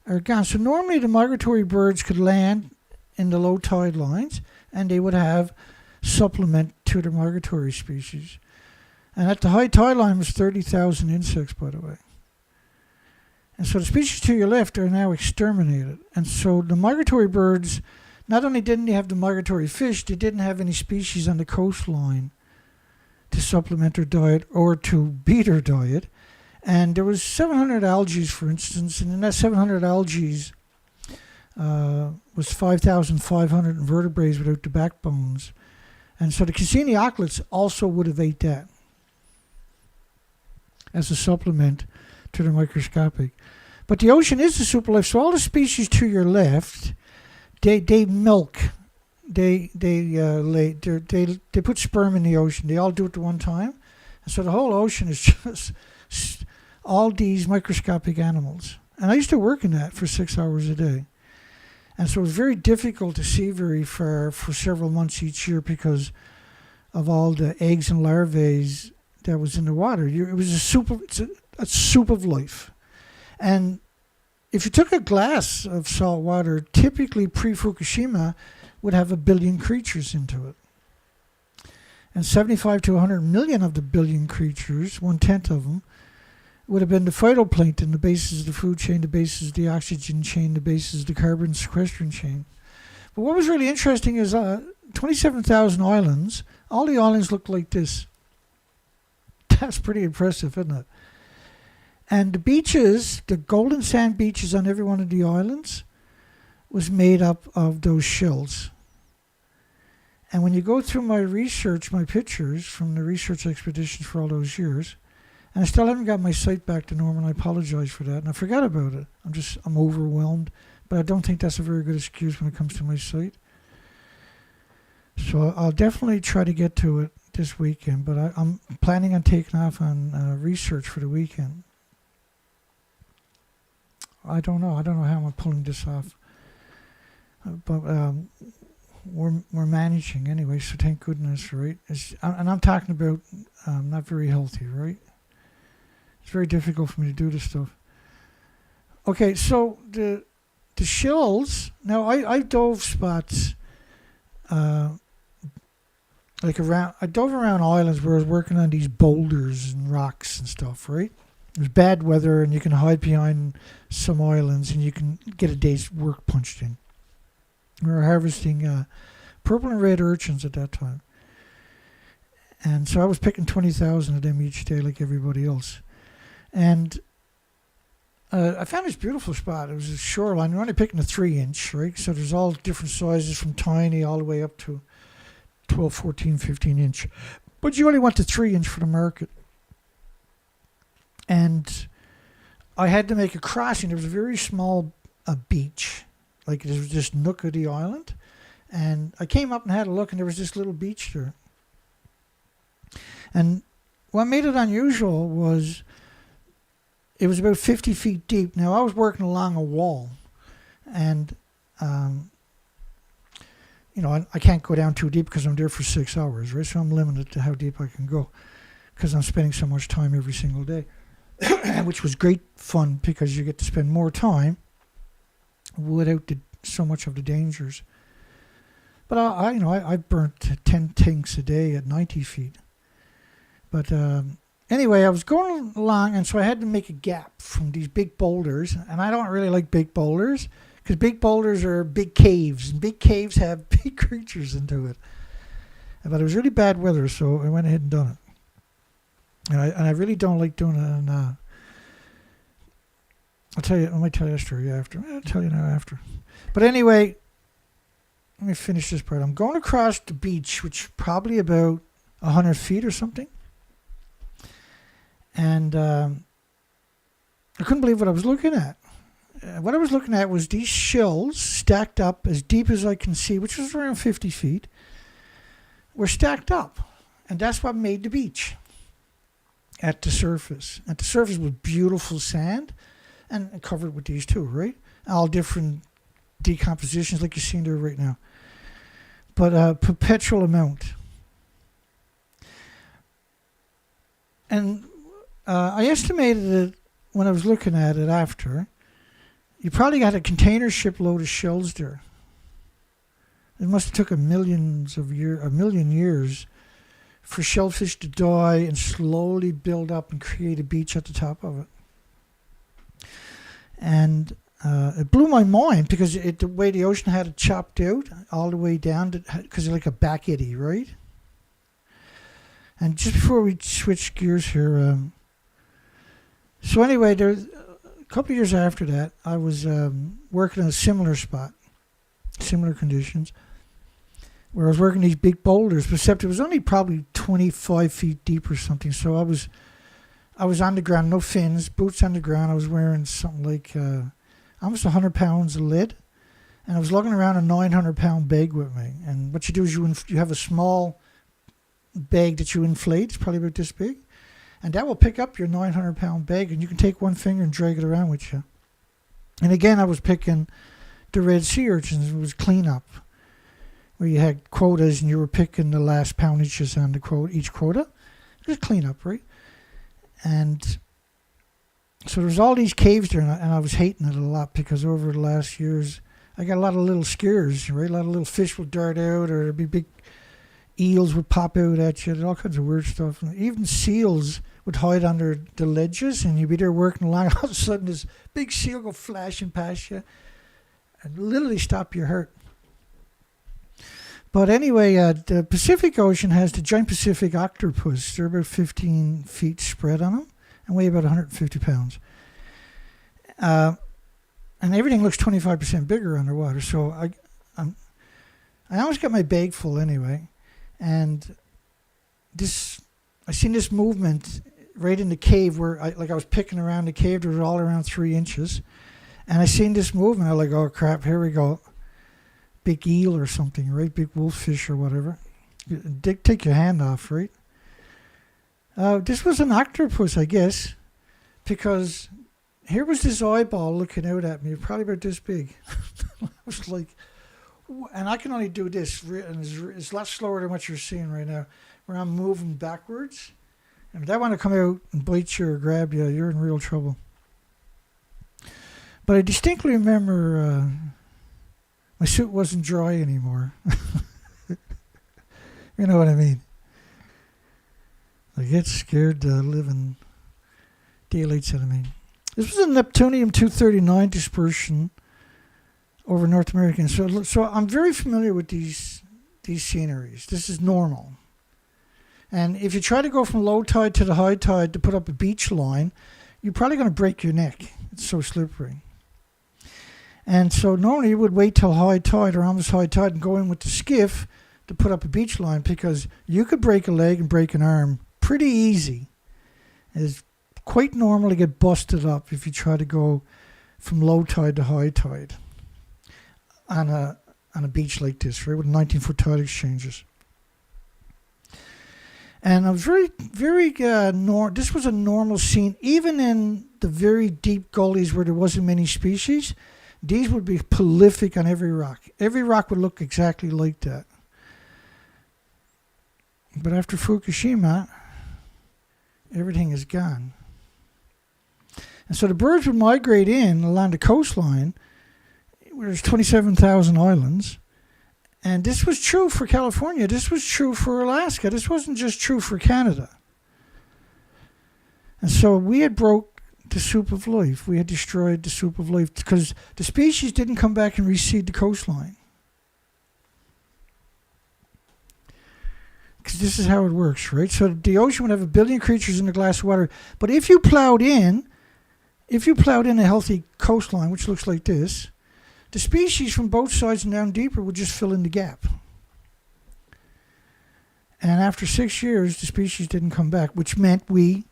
are gone. So normally the migratory birds could land in the low tide lines and they would have supplement to the migratory species. And at the high tide line was 30,000 insects, by the way. And so the species to your left are now exterminated. And so the migratory birds, not only didn't they have the migratory fish, they didn't have any species on the coastline to supplement their diet or to beat their diet. And there was 700 algae, for instance, and in that 700 algae was 5,500 invertebrates without the backbones. And so the Cassini aucolates also would have ate that as a supplement to the microscopic. But the ocean is the super life, so all the species to your left, they milk, they put sperm in the ocean. They all do it at one time. And so the whole ocean is just all these microscopic animals. And I used to work in that for 6 hours a day. And so it was very difficult to see very far for several months each year because of all the eggs and larvae that was in the water. It was a soup of life. And if you took a glass of salt water, typically pre-Fukushima would have 1 billion creatures into it. And 75 to 100 million of the billion creatures, 1/10 of them, would have been the phytoplankton, the basis of the food chain, the basis of the oxygen chain, the basis of the carbon sequestering chain. But what was really interesting is 27,000 islands, all the islands looked like this. That's pretty impressive, isn't it? And the beaches, the golden sand beaches on every one of the islands, was made up of those shells. And when you go through my research, my pictures from the research expeditions for all those years, and I still haven't got my site back to normal, and I apologize for that, and I forgot about it. I'm overwhelmed, but I don't think that's a very good excuse when it comes to my site. So I'll definitely try to get to it this weekend, but I'm planning on taking off on research for the weekend. I don't know how I'm pulling this off, but we're managing anyway. So thank goodness, right? And I'm talking about not very healthy, right? It's very difficult for me to do this stuff. Okay, so the shells. Now I dove spots, like around. I dove around islands where I was working on these boulders and rocks and stuff, right? It was bad weather, and you can hide behind some islands, and you can get a day's work punched in. We were harvesting purple and red urchins at that time. And so I was picking 20,000 of them each day like everybody else. And I found this beautiful spot. It was a shoreline. We're only picking a 3-inch, right? So there's all different sizes from tiny all the way up to 12, 14, 15 inch. But you only want the 3-inch for the market. And I had to make a crossing. There was a very small beach. Like there was this nook of the island. And I came up and had a look, and there was this little beach there. And what made it unusual was it was about 50 feet deep. Now, I was working along a wall. And, I can't go down too deep because I'm there for 6 hours, right? So I'm limited to how deep I can go because I'm spending so much time every single day. Which was great fun because you get to spend more time without so much of the dangers. But I burnt 10 tanks a day at 90 feet. But anyway, I was going along, and so I had to make a gap from these big boulders. And I don't really like big boulders because big boulders are big caves, and big caves have big creatures into it. But it was really bad weather, so I went ahead and done it. And I really don't like doing it. And I might tell you a story after. I'll tell you now after. But anyway, let me finish this part. I'm going across the beach, which is probably about 100 feet or something. And I couldn't believe what I was looking at. What I was looking at was these shells stacked up as deep as I can see, which was around 50 feet. were stacked up. And that's what made the beach at the surface. At the surface was beautiful sand and covered with these too, right? All different decompositions like you're seeing there right now. But a perpetual amount. And I estimated it when I was looking at it after. You probably got a container ship load of shells there. It must have took a million years for shellfish to die and slowly build up and create a beach at the top of it. And it blew my mind because the way the ocean had it chopped out all the way down, because it's like a back eddy, right? And just before we switch gears here, so anyway, there a couple of years after that, I was working in a similar spot, similar conditions, where I was working these big boulders, except it was only probably 25 feet deep or something. So I was on the ground, no fins, boots on the ground. I was wearing something like almost 100 pounds of lead, and I was lugging around a 900-pound bag with me. And what you do is you have a small bag that you inflate. It's probably about this big, and that will pick up your 900-pound bag, and you can take one finger and drag it around with you. And again, I was picking the red sea urchins. It was cleanup, where you had quotas and you were picking the last poundages on each quota. It was cleanup, right? And so there was all these caves there, and I was hating it a lot because over the last years, I got a lot of little scares, right? A lot of little fish would dart out, or there'd be big eels would pop out at you, all kinds of weird stuff. And even seals would hide under the ledges, and you'd be there working along. All of a sudden, this big seal go flashing past you and literally stop your heart. But anyway, the Pacific Ocean has the giant Pacific octopus. They're about 15 feet spread on them and weigh about 150 pounds. And everything looks 25% bigger underwater. So I always got my bag full anyway. And I seen this movement right in the cave where I was picking around the cave. There was all around 3 inches. And I seen this movement. I was like, oh crap, here we go. Big eel or something, right? Big wolffish or whatever. Take your hand off, right? This was an octopus, I guess, because here was this eyeball looking out at me, probably about this big. I was like, and I can only do this, and it's a lot slower than what you're seeing right now, where I'm moving backwards. And if that want to come out and bite you or grab you, you're in real trouble. But I distinctly remember my suit wasn't dry anymore. You know what I mean? I get scared the living daylights out of me. This was a Neptunium-239 dispersion over North America. So I'm very familiar with these sceneries. This is normal. And if you try to go from low tide to the high tide to put up a beach line, you're probably going to break your neck. It's so slippery. And so normally you would wait till high tide or almost high tide and go in with the skiff to put up a beach line, because you could break a leg and break an arm pretty easy. It's quite normal to get busted up if you try to go from low tide to high tide on a beach like this, right, with 19-foot tide exchanges. And I was very this was a normal scene, even in the very deep gullies where there wasn't many species. These would be prolific on every rock. Every rock would look exactly like that. But after Fukushima, everything is gone. And so the birds would migrate in along the coastline, where there's 27,000 islands. And this was true for California. This was true for Alaska. This wasn't just true for Canada. And so we had broke the soup of life. We had destroyed the soup of life because the species didn't come back and reseed the coastline. Because this is how it works, right? So the ocean would have 1 billion creatures in a glass of water. But if you plowed in a healthy coastline, which looks like this, the species from both sides and down deeper would just fill in the gap. And after 6 years, the species didn't come back, which meant we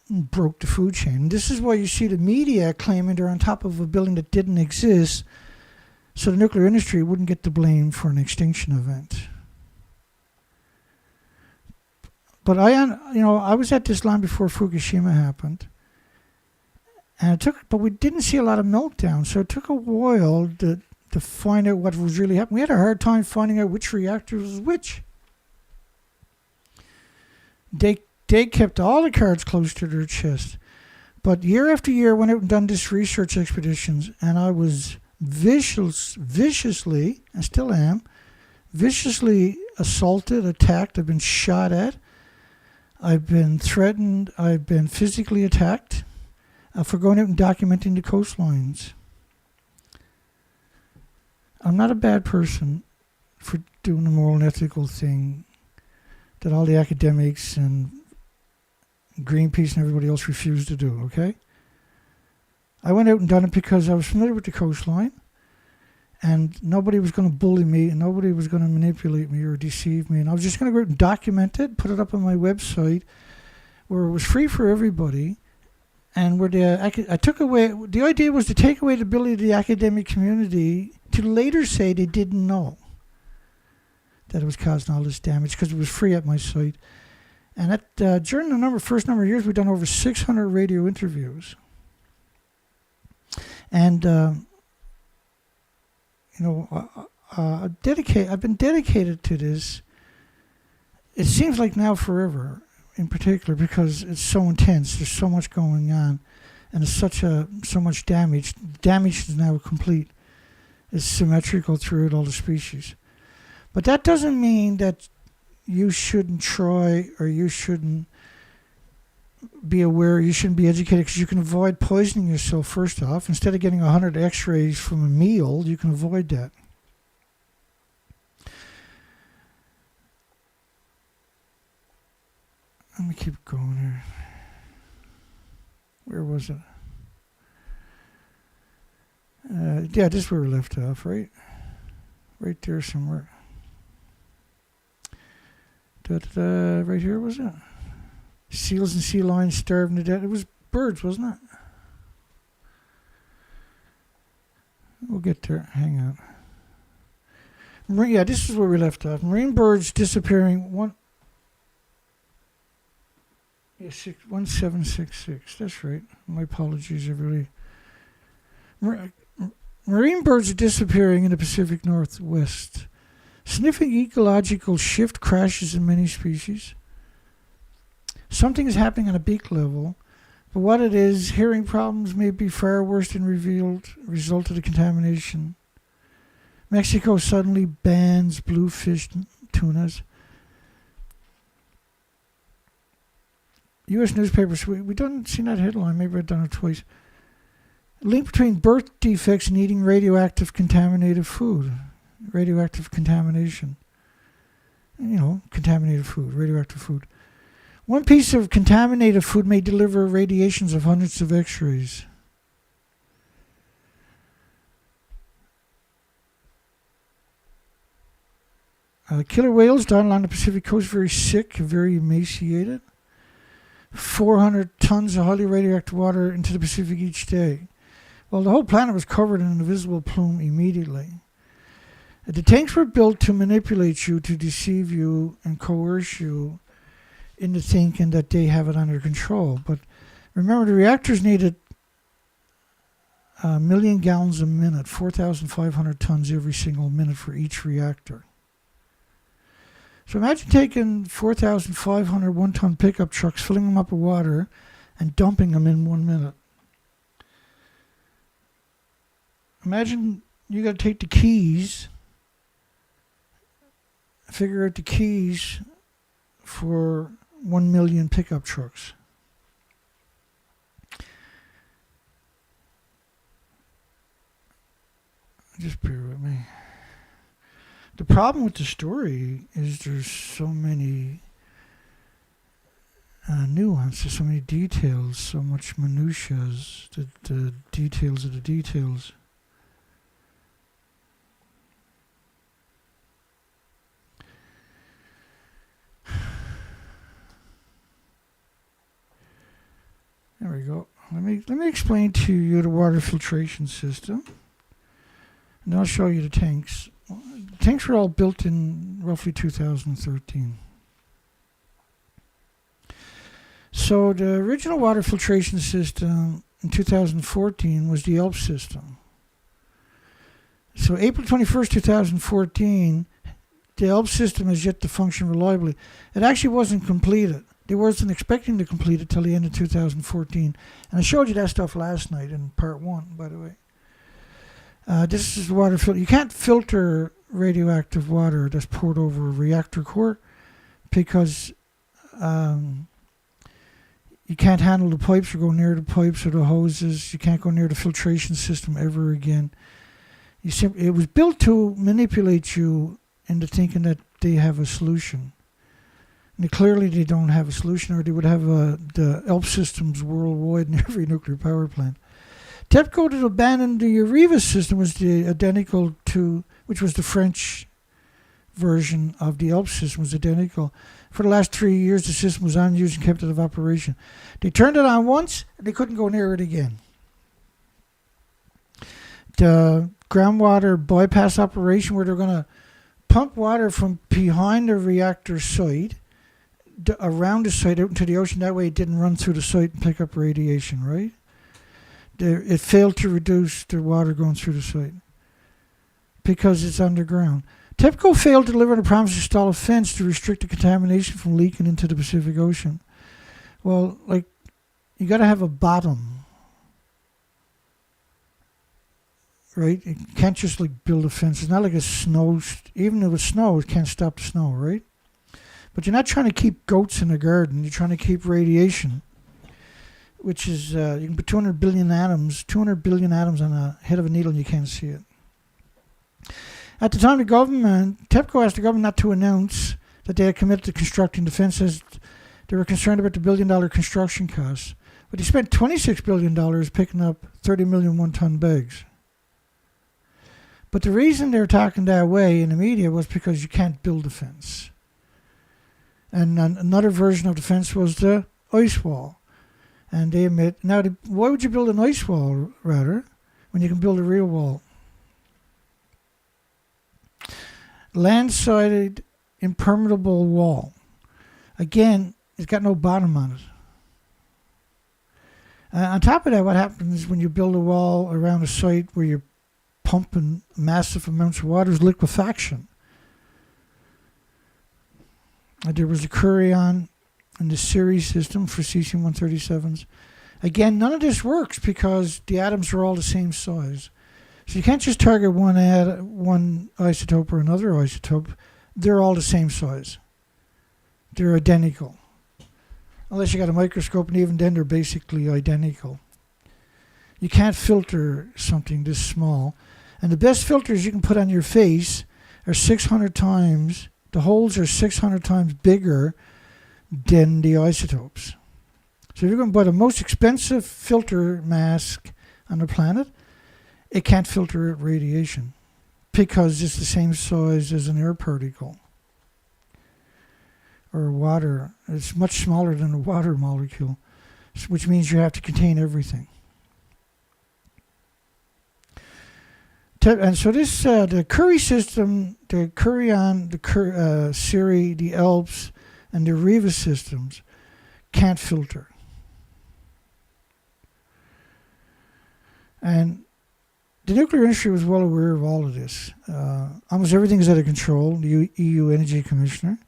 broke the food chain. And this is why you see the media claiming they're on top of a building that didn't exist, so the nuclear industry wouldn't get the blame for an extinction event. But I was at this land before Fukushima happened, and but we didn't see a lot of meltdown, so it took a while to find out what was really happening. We had a hard time finding out which reactor was which. They kept all the cards close to their chest. But year after year, I went out and done this research expeditions, and I was viciously, and still am, viciously assaulted, attacked. I've been shot at. I've been threatened. I've been physically attacked for going out and documenting the coastlines. I'm not a bad person for doing the moral and ethical thing that all the academics and Greenpeace and everybody else refused to do, okay? I went out and done it because I was familiar with the coastline, and nobody was going to bully me, and nobody was going to manipulate me or deceive me, and I was just going to go out and document it, put it up on my website, where it was free for everybody, and where I took away, the idea was to take away the ability of the academic community to later say they didn't know that it was causing all this damage, because it was free at my site. And during the first number of years, we've done over 600 radio interviews. And, I've been dedicated to this. It seems like now forever, in particular, because it's so intense. There's so much going on, and it's so much damage. Damage is now complete. It's symmetrical throughout all the species. But that doesn't mean that you shouldn't try, or you shouldn't be aware, you shouldn't be educated, because you can avoid poisoning yourself first off. Instead of getting 100 x-rays from a meal, you can avoid that. Let me keep going here. Where was it? Yeah, this is where we left off, right? Right there somewhere. Right here, was it? Seals and sea lions starving to death. It was birds, wasn't it? We'll get there. Hang on. Yeah, this is where we left off. Marine birds disappearing. 1766. That's right. My apologies, everybody. Marine birds are disappearing in the Pacific Northwest. Significant ecological shift crashes in many species. Something is happening on a beak level, but what it is, hearing problems may be far worse than result of the contamination. Mexico suddenly bans bluefish tunas. U.S. newspapers, we don't see that headline, maybe I've done it twice. Link between birth defects and eating radioactive contaminated food. Radioactive contamination. Contaminated food, radioactive food. One piece of contaminated food may deliver radiations of hundreds of x-rays. Killer whales down along the Pacific coast, very sick, very emaciated. 400 tons of highly radioactive water into the Pacific each day. Well, the whole planet was covered in an invisible plume immediately. The tanks were built to manipulate you, to deceive you, and coerce you into thinking that they have it under control. But remember, the reactors needed 1 million gallons a minute, 4,500 tons every single minute for each reactor. So imagine taking 4,500 one-ton pickup trucks, filling them up with water, and dumping them in 1 minute. Imagine you got to take the keys, figure out the keys for 1 million pickup trucks. Just bear with me. The problem with the story is there's so many nuances, so many details, so much minutiae, the details of the details. There we go. Let me explain to you the water filtration system, and I'll show you the tanks. The tanks were all built in roughly 2013. So the original water filtration system in 2014 was the ELP system. So April 21st, 2014, the ELP system has yet to function reliably. It actually wasn't completed. They wasn't expecting to complete it till the end of 2014. And I showed you that stuff last night in part 1, by the way. This is water filter. You can't filter radioactive water that's poured over a reactor core because you can't handle the pipes or go near the pipes or the hoses. You can't go near the filtration system ever again. It was built to manipulate you into thinking that they have a solution. And clearly they don't have a solution, or they would have the ELP systems worldwide in every nuclear power plant. TEPCO that abandoned the Areva system was the identical to, which was the French version of the ELP system, was identical. For the last 3 years, the system was unused and kept out of operation. They turned it on once, and they couldn't go near it again. The groundwater bypass operation, where they're going to pump water from behind the reactor site around the site out into the ocean. That way it didn't run through the site and pick up radiation, right? It failed to reduce the water going through the site because it's underground. TEPCO failed to deliver on the promise to install a fence to restrict the contamination from leaking into the Pacific Ocean. Well, like, you got to have a bottom, right? You can't just like build a fence. It's not like a snow. Even if it's snow, it can't stop the snow, right? But you're not trying to keep goats in a garden. You're trying to keep radiation, which is you can put 200 billion atoms on the head of a needle and you can't see it. At the time, TEPCO asked the government not to announce that they had committed to constructing the fences. They were concerned about the billion-dollar construction costs. But they spent $26 billion picking up 30 million one-ton bags. But the reason they're talking that way in the media was because you can't build a fence. And another version of the fence was the ice wall. And they admit, why would you build an ice wall, rather, when you can build a real wall? Land-sided impermeable wall. Again, it's got no bottom on it. On top of that, what happens when you build a wall around a site where you're pumping massive amounts of water is liquefaction. There was a Curion and the series system for cesium-137s. Again, none of this works because the atoms are all the same size. So you can't just target one isotope or another isotope. They're all the same size. They're identical. Unless you got a microscope, and even then they're basically identical. You can't filter something this small. And the best filters you can put on your face are 600 times, the holes are 600 times bigger than the isotopes. So if you're going to buy the most expensive filter mask on the planet, it can't filter radiation because it's the same size as an air particle or water. It's much smaller than a water molecule, which means you have to contain everything. And so this, the Curie system, the Curion, the Siri, the ELPS, and the Areva systems can't filter. And the nuclear industry was well aware of all of this. Almost everything is out of control. The EU Energy Commissioner.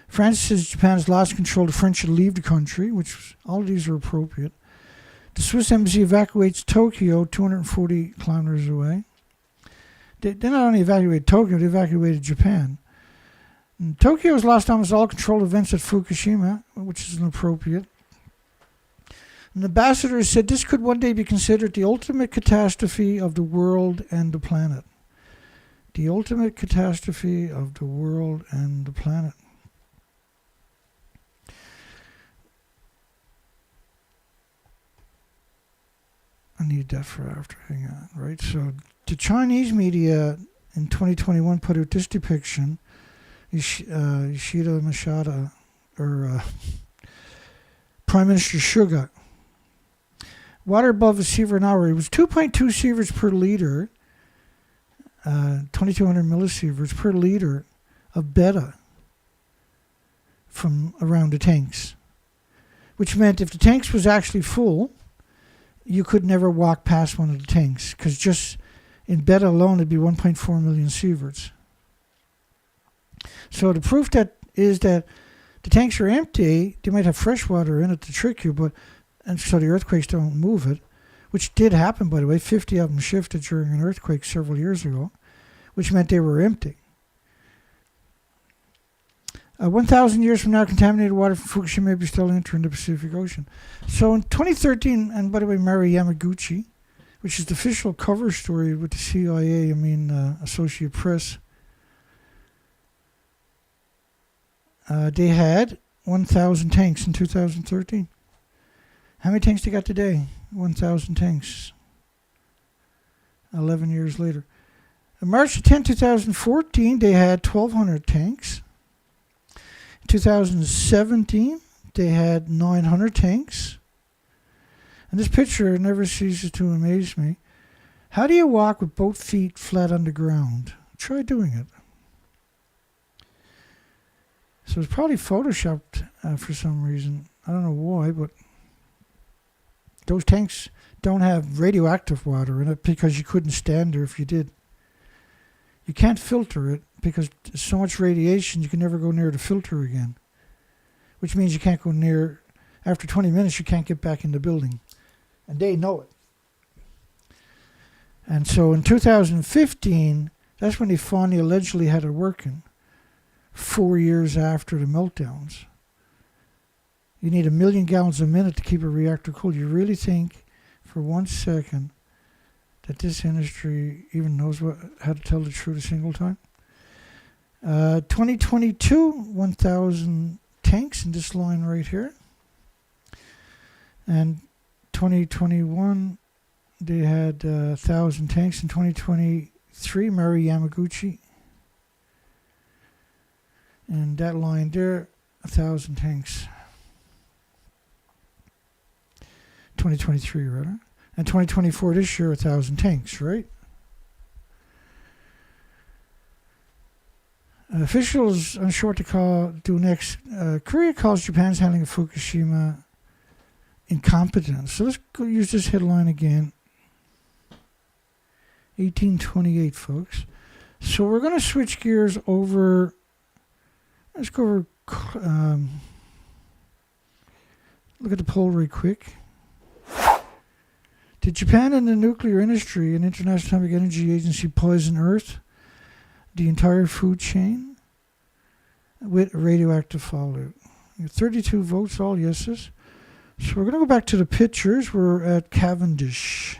France says Japan has lost control. The French should leave the country, which all of these are appropriate. The Swiss embassy evacuates Tokyo, 240 kilometers away. They not only evacuated Tokyo, they evacuated Japan. And Tokyo has lost almost all control of events at Fukushima, which is inappropriate. An ambassador said this could one day be considered the ultimate catastrophe of the world and the planet. The ultimate catastrophe of the world and the planet. I need that for after. Hang on, right? So the Chinese media in 2021 put out this depiction. Yoshida Mashada, or Prime Minister Suga. Water above a sievert an hour. It was 2.2 sieverts per liter, 2,200 millisieverts per liter of beta from around the tanks, which meant if the tanks was actually full, you could never walk past one of the tanks, because just in bed alone it'd be 1.4 million sieverts. So the proof that is that the tanks are empty, they might have fresh water in it to trick you, and so the earthquakes don't move it, which did happen, by the way. 50 of them shifted during an earthquake several years ago, which meant they were empty. 1,000 years from now, contaminated water from Fukushima may be still entering the Pacific Ocean. So in 2013, and by the way, Mary Yamaguchi, which is the official cover story with the CIA, Associated Press, they had 1,000 tanks in 2013. How many tanks they got today? 1,000 tanks. 11 years later. On March 10, 2014, they had 1,200 tanks. In 2017, they had 900 tanks. And this picture never ceases to amaze me. How do you walk with both feet flat on the ground? Try doing it. So it's probably photoshopped for some reason. I don't know why, but those tanks don't have radioactive water in it because you couldn't stand there if you did. You can't filter it because there's so much radiation you can never go near the filter again. Which means you can't go near, after 20 minutes you can't get back in the building. And they know it. And so in 2015, that's when they finally allegedly had it working. 4 years after the meltdowns. You need 1 million gallons a minute to keep a reactor cool. You really think for 1 second that this industry even knows how to tell the truth a single time? 2022, 1,000 tanks in this line right here. And 2021, they had 1,000 tanks. In 2023, Mary Yamaguchi. And that line there, 1,000 tanks. 2023, rather. And 2024, this year, 1,000 tanks, right? Officials unsure what to do next. Korea calls Japan's handling of Fukushima incompetent. So let's go use this headline again. 1828, folks. So we're going to switch gears over. Let's go over. Look at the poll real quick. Did Japan and the nuclear industry and International Atomic Energy Agency poison Earth, the entire food chain, with radioactive fallout? 32 votes, all yeses. So we're going to go back to the pictures. We're at Cavendish.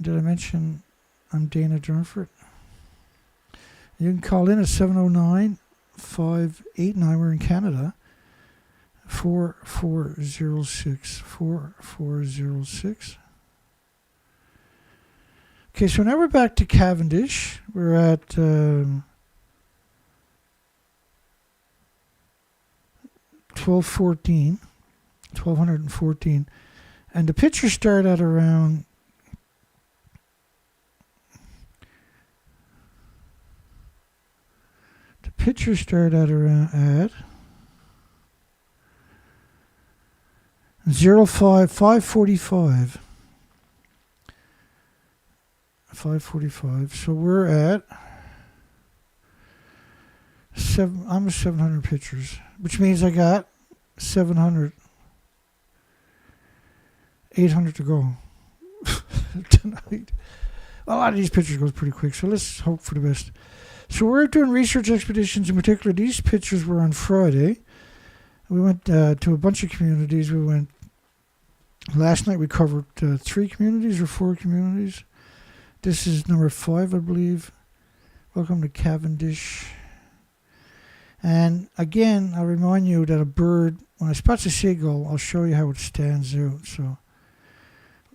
Did I mention I'm Dana Durnford? You can call in at 709-589. We're in Canada. 4406. 4406. Okay, so now we're back to Cavendish. We're at 1214. And the pictures start at around at 545. 545. So we're at almost 700 pictures, which means I got 800 to go tonight. A lot of these pictures goes pretty quick, so let's hope for the best. So we're doing research expeditions. In particular, these pictures were on Friday. We went to a bunch of communities. Last night we covered 3 communities or 4 communities. This is number 5, I believe. Welcome to Cavendish. And again, I'll remind you that a bird, when I spot a seagull, I'll show you how it stands out. So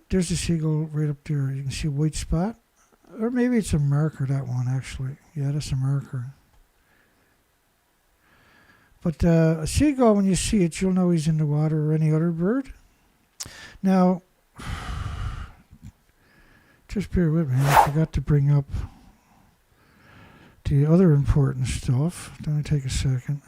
there's a seagull right up there. You can see a white spot. Or maybe it's a marker, that one, actually. Yeah, that's a marker. But a seagull, when you see it, you'll know he's in the water, or any other bird. Now, just bear with me. I forgot to bring up the other important stuff. Let me take a second.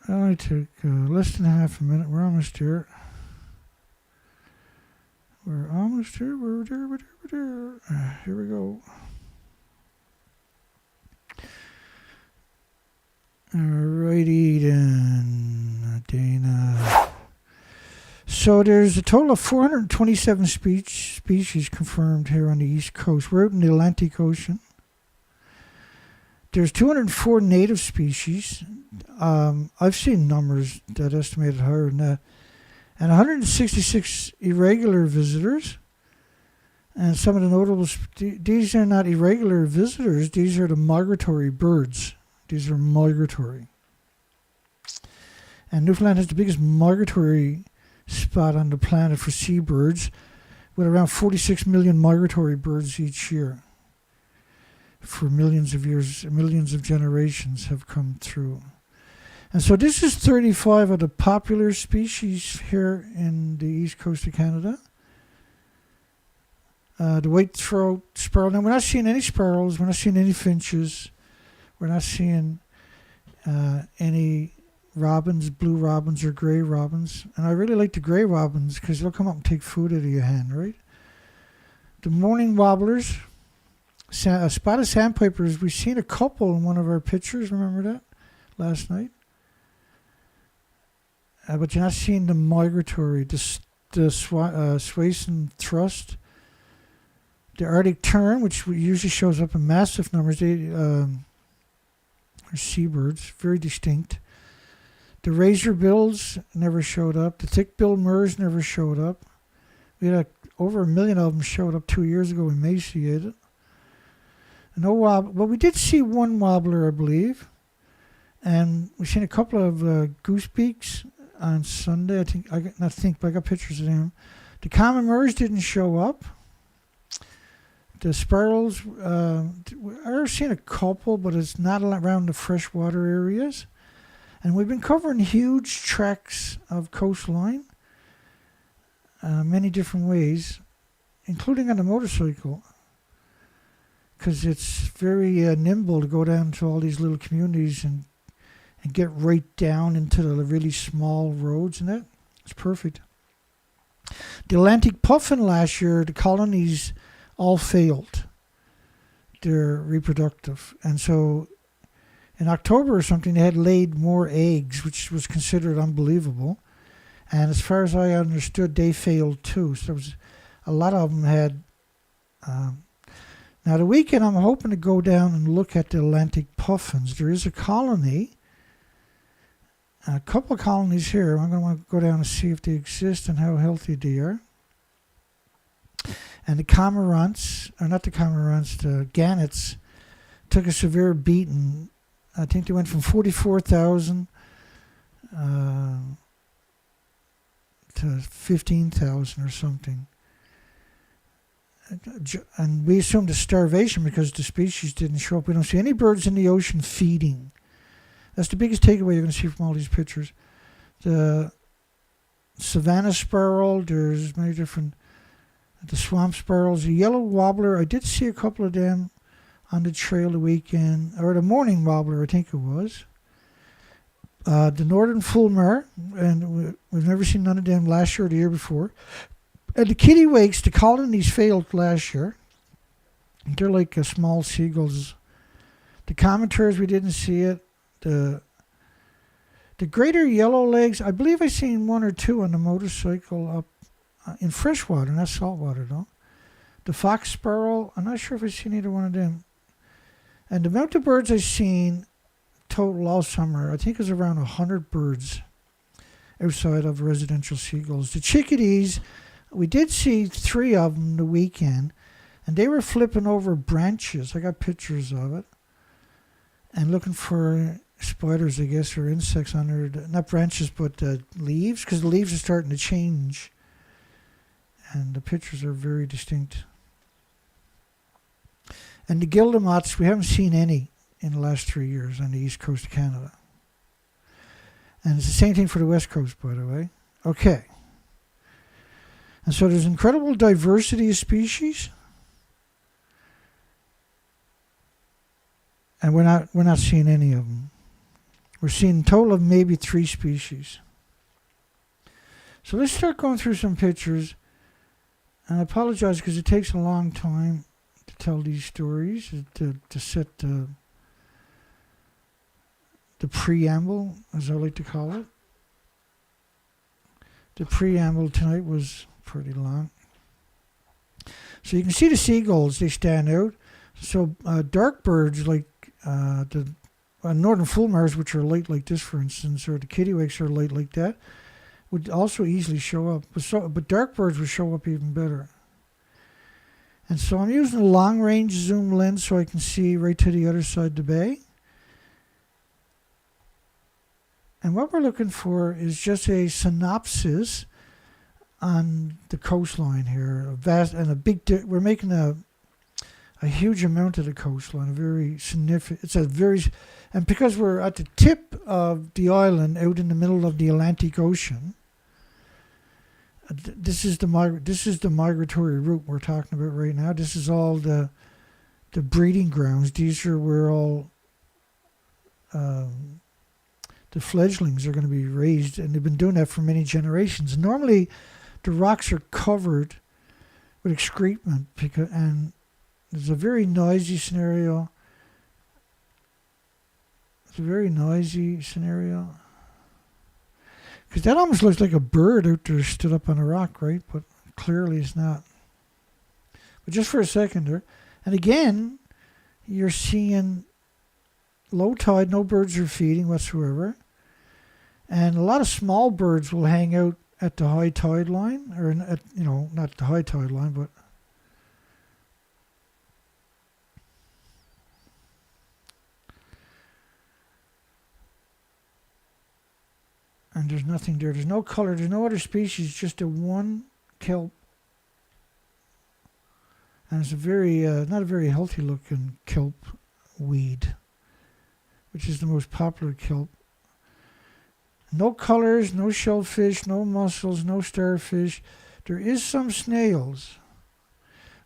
It only took less than half a minute. We're almost there. We're almost there. We're there. We're there. We're there. Here we go. Alrighty then, Dana. So there's a total of 427 species confirmed here on the East Coast. We're out in the Atlantic Ocean. There's 204 native species. I've seen numbers that estimated higher than that. And 166 irregular visitors. And some of the notables, these are not irregular visitors, these are the migratory birds. These are migratory. And Newfoundland has the biggest migratory spot on the planet for seabirds, with around 46 million migratory birds each year. For millions of years, millions of generations have come through. And so this is 35 of the popular species here in the east coast of Canada. The white-throat sparrow. Now, we're not seeing any sparrows. We're not seeing any finches. We're not seeing any robins, blue robins or gray robins. And I really like the gray robins because they'll come up and take food out of your hand, right? The mourning warblers, spotted sandpipers. We've seen a couple in one of our pictures. Remember that? Last night. But you're not seeing the migratory, the Swayson thrust. The Arctic tern, which usually shows up in massive numbers, they are seabirds, very distinct. The razor-bills never showed up. The thick-billed murres never showed up. We had over 1 million of them showed up 2 years ago, emaciated. No wobbler. Well, we did see one wobbler, I believe. And we've seen a couple of goosebeaks on Sunday. I got pictures of them. The common murres didn't show up. The sparrows, I've seen a couple, but it's not around the freshwater areas. And we've been covering huge tracts of coastline, many different ways, including on a motorcycle, because it's very nimble to go down to all these little communities and get right down into the really small roads and that. It's perfect. The Atlantic puffin last year, the colonies all failed their reproductive. And so in October or something, they had laid more eggs, which was considered unbelievable. And as far as I understood, they failed too. So there was a lot of them had... now the weekend, I'm hoping to go down and look at the Atlantic puffins. There is a colony, a couple of colonies here. I'm going to want to go down and see if they exist and how healthy they are. And the cormorants, or not the cormorants, the gannets, took a severe beating. I think they went from 44,000 to 15,000 or something. And we assumed a starvation because the species didn't show up. We don't see any birds in the ocean feeding. That's the biggest takeaway you're going to see from all these pictures. The savanna sparrow, there's many different... The swamp sparrows, the yellow wobbler, I did see a couple of them on the trail the weekend, or the morning wobbler, I think it was. The northern fulmar, and we've never seen none of them last year or the year before. And the kittiwakes, the colonies failed last year. They're like small seagulls. The commenters, we didn't see it. The greater yellow legs, I believe I seen one or two on the motorcycle up in freshwater, not saltwater though. The fox sparrow, I'm not sure if I've seen either one of them. And the amount of birds I've seen total all summer, I think it was around 100 birds outside of residential seagulls. The chickadees, we did see 3 of them the weekend, and they were flipping over branches. I got pictures of it. And looking for spiders, I guess, or insects under, not branches, but leaves, because the leaves are starting to change. And the pictures are very distinct. And the guillemots, we haven't seen any in the last 3 years on the east coast of Canada. And it's the same thing for the west coast, by the way. Okay. And so there's incredible diversity of species. And we're not seeing any of them. We're seeing a total of maybe 3 species. So let's start going through some pictures. And I apologize because it takes a long time to tell these stories, to set the preamble, as I like to call it. The preamble tonight was pretty long. So you can see the seagulls, they stand out. So dark birds like the northern fulmars, which are light like this, for instance, or the kittiwakes are light like that, would also easily show up. But dark birds would show up even better. And so I'm using a long-range zoom lens so I can see right to the other side of the bay. And what we're looking for is just a synopsis on the coastline here. We're making a huge amount of the coastline, a very significant. And because we're at the tip of the island, out in the middle of the Atlantic Ocean, this is the migratory route we're talking about right now. This is all the breeding grounds. These are where all the fledglings are going to be raised, and they've been doing that for many generations. Normally, the rocks are covered with excrement, and there's a very noisy scenario. It's a very noisy scenario. Because that almost looks like a bird out there stood up on a rock, right? But clearly it's not. But just for a second there. And again, you're seeing low tide, no birds are feeding whatsoever. And a lot of small birds will hang out at the high tide line, or not the high tide line, but and there's nothing there. There's no color. There's no other species. Just a one kelp, and it's a very not a very healthy looking kelp weed, which is the most popular kelp. No colors, no shellfish, no mussels, no starfish. There is some snails.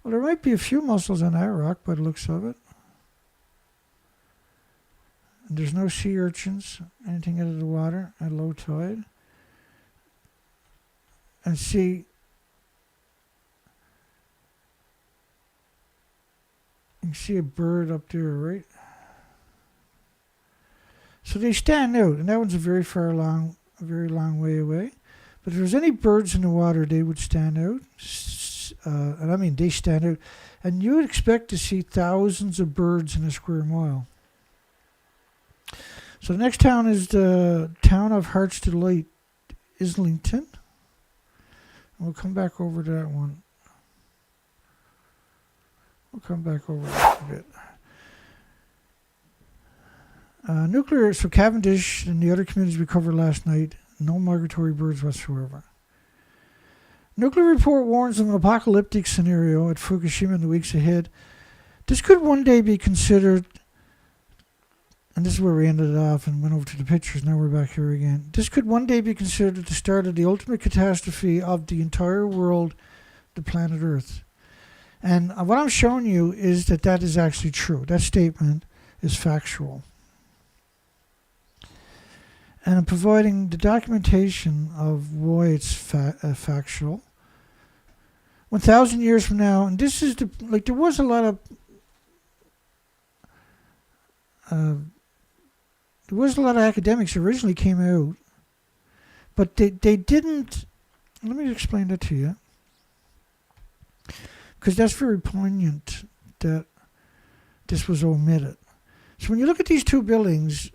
Well, there might be a few mussels on that rock by the looks of it. And there's no sea urchins, anything out of the water at low tide. And see, you can see a bird up there, right? So they stand out, and that one's a very long way away. But if there's any birds in the water, they would stand out. And I mean, they stand out. And you would expect to see thousands of birds in a square mile. So the next town is the town of Heart's Delight, Islington. We'll come back over to that one. We'll come back over that a bit. Nuclear, so Cavendish and the other communities we covered last night, no migratory birds whatsoever. Nuclear report warns of an apocalyptic scenario at Fukushima in the weeks ahead. This could one day be considered, and this is where we ended off and went over to the pictures, now we're back here again. This could one day be considered the start of the ultimate catastrophe of the entire world, the planet Earth. And what I'm showing you is that is actually true. That statement is factual. And I'm providing the documentation of why it's factual. 1,000 years from now, and this is there was a lot of academics that originally came out, but they didn't. Let me explain that to you, because that's very poignant that this was omitted. So when you look at these two buildings,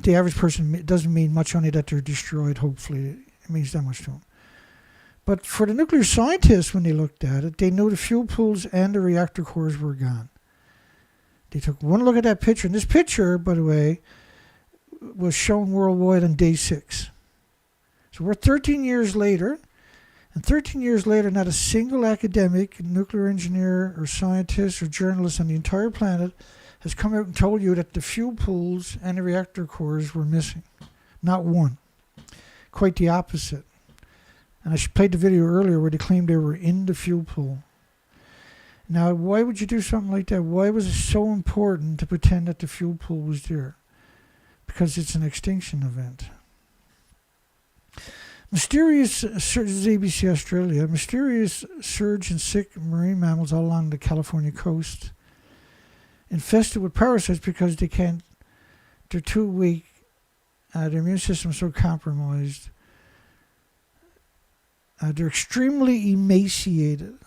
the average person, it doesn't mean much, only that they're destroyed, hopefully. It means that much to them. But for the nuclear scientists, when they looked at it, they knew the fuel pools and the reactor cores were gone. They took one look at that picture. And this picture, by the way, was shown worldwide on day 6. So we're 13 years later. And 13 years later, not a single academic, nuclear engineer, or scientist, or journalist on the entire planet has come out and told you that the fuel pools and the reactor cores were missing. Not one. Quite the opposite. And I played the video earlier where they claimed they were in the fuel pool. Now, why would you do something like that? Why was it so important to pretend that the fuel pool was there? because it's an extinction event. Mysterious surge, this is ABC Australia, mysterious surge in sick marine mammals all along the California coast, infested with parasites because they're too weak, their immune system is so compromised, they're extremely emaciated.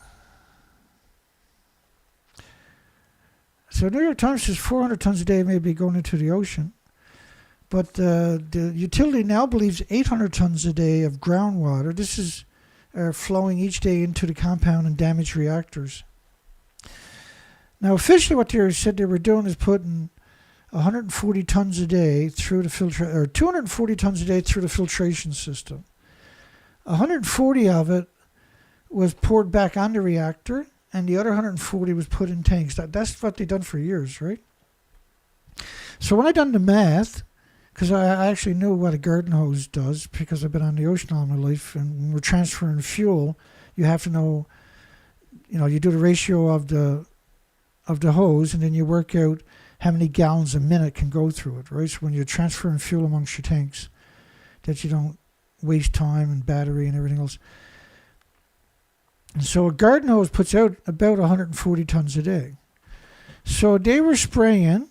So New York Times says 400 tons a day may be going into the ocean. But the utility now believes 800 tons a day of groundwater. This is flowing each day into the compound and damaged reactors. Now, officially, what they said they were doing is putting 140 tons a day through the or 240 tons a day through the filtration system. 140 of it was poured back on the reactor, and the other 140 was put in tanks. That's what they've done for years, right? So when I done the math, because I actually knew what a garden hose does because I've been on the ocean all my life, and when we're transferring fuel, you have to know, you do the ratio of the hose, and then you work out how many gallons a minute can go through it, right? So when you're transferring fuel amongst your tanks, that you don't waste time and battery and everything else. And so a garden hose puts out about 140 tons a day. So they were spraying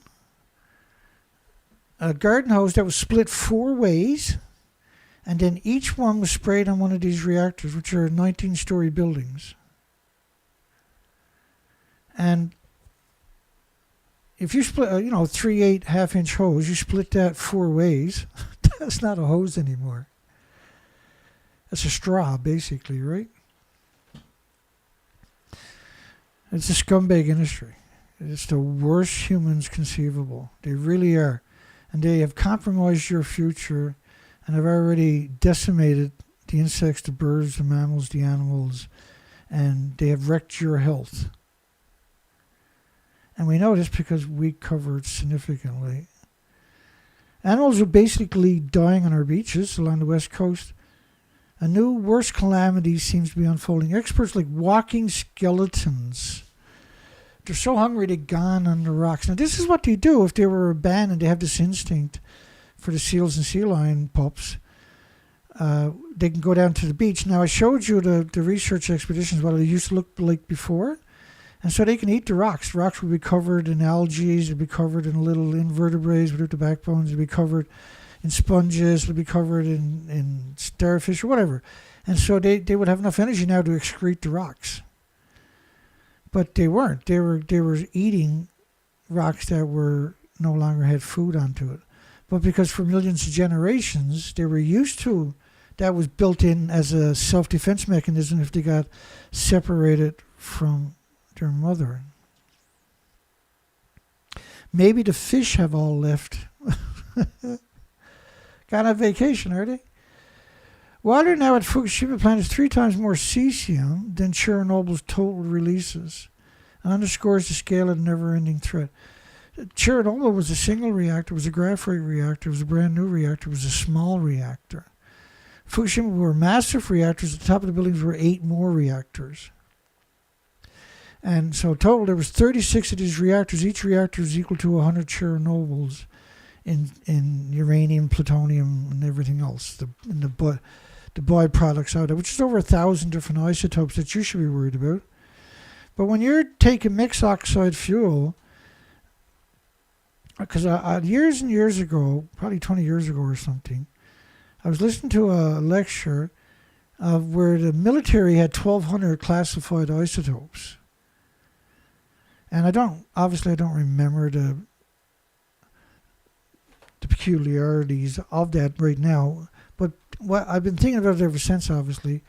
a garden hose that was split 4 ways, and then each one was sprayed on one of these reactors, which are 19-story buildings. And if you split, 3/8 half-inch hose, you split that 4 ways, that's not a hose anymore. That's a straw, basically, right? It's a scumbag industry. It's the worst humans conceivable. They really are. And they have compromised your future and have already decimated the insects, the birds, the mammals, the animals, and they have wrecked your health. And we know this because we cover it significantly. Animals are basically dying on our beaches along the west coast. A new worse calamity seems to be unfolding. Experts like walking skeletons. They're so hungry they've gone on the rocks. Now, this is what they do if they were abandoned. They have this instinct for the seals and sea lion pups. They can go down to the beach. Now, I showed you the research expeditions, what they used to look like before. And so they can eat the rocks. The rocks will be covered in algae. They'll be covered in little invertebrates without the backbones. They'll be covered in sponges. They'll be covered in starfish or whatever. And so they would have enough energy now to excrete the rocks. But they weren't. They were eating rocks that were no longer had food onto it. But because for millions of generations they were used to, that was built in as a self-defense mechanism if they got separated from their mother. Maybe the fish have all left. Gone on vacation, are they? Water now at Fukushima plant is 3 times more cesium than Chernobyl's total releases, and underscores the scale of the never-ending threat. Chernobyl was a single reactor, was a graphite reactor, was a brand new reactor, was a small reactor. Fukushima were massive reactors. At the top of the buildings were 8 more reactors. And so total there was 36 of these reactors. Each reactor is equal to 100 Chernobyls in uranium, plutonium, and everything else. The byproducts out of it, which is over 1,000 different isotopes that you should be worried about. But when you're taking mixed oxide fuel, because years and years ago, probably 20 years ago or something, I was listening to a lecture of where the military had 1,200 classified isotopes. And I don't remember the peculiarities of that right now. But what I've been thinking about it ever since, obviously,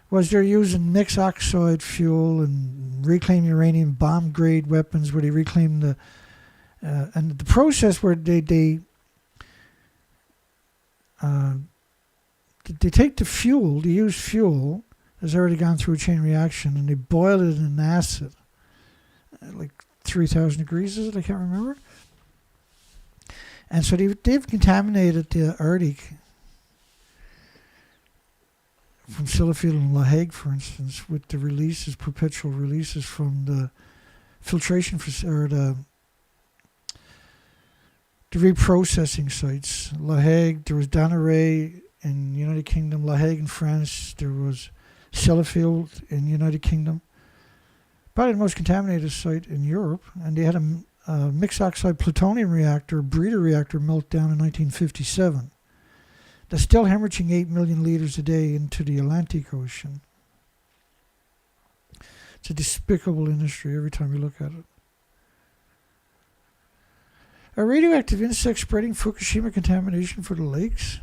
was they're using mixed oxide fuel and reclaimed uranium bomb grade weapons where they reclaim the and the process where they take the fuel, they use fuel that's already gone through a chain reaction, and they boil it in acid, like 3,000 degrees, is it? I can't remember. And so they've contaminated the Arctic from Sellafield and La Hague, for instance, with the releases, perpetual releases from the filtration or the reprocessing sites. La Hague, there was Donneray in United Kingdom, La Hague in France, there was Sellafield in United Kingdom. Probably the most contaminated site in Europe, and they had a mixed oxide plutonium reactor, breeder reactor, melt down in 1957. That's still hemorrhaging 8 million liters a day into the Atlantic Ocean. It's a despicable industry every time you look at it. Are radioactive insects spreading Fukushima contamination for the lakes?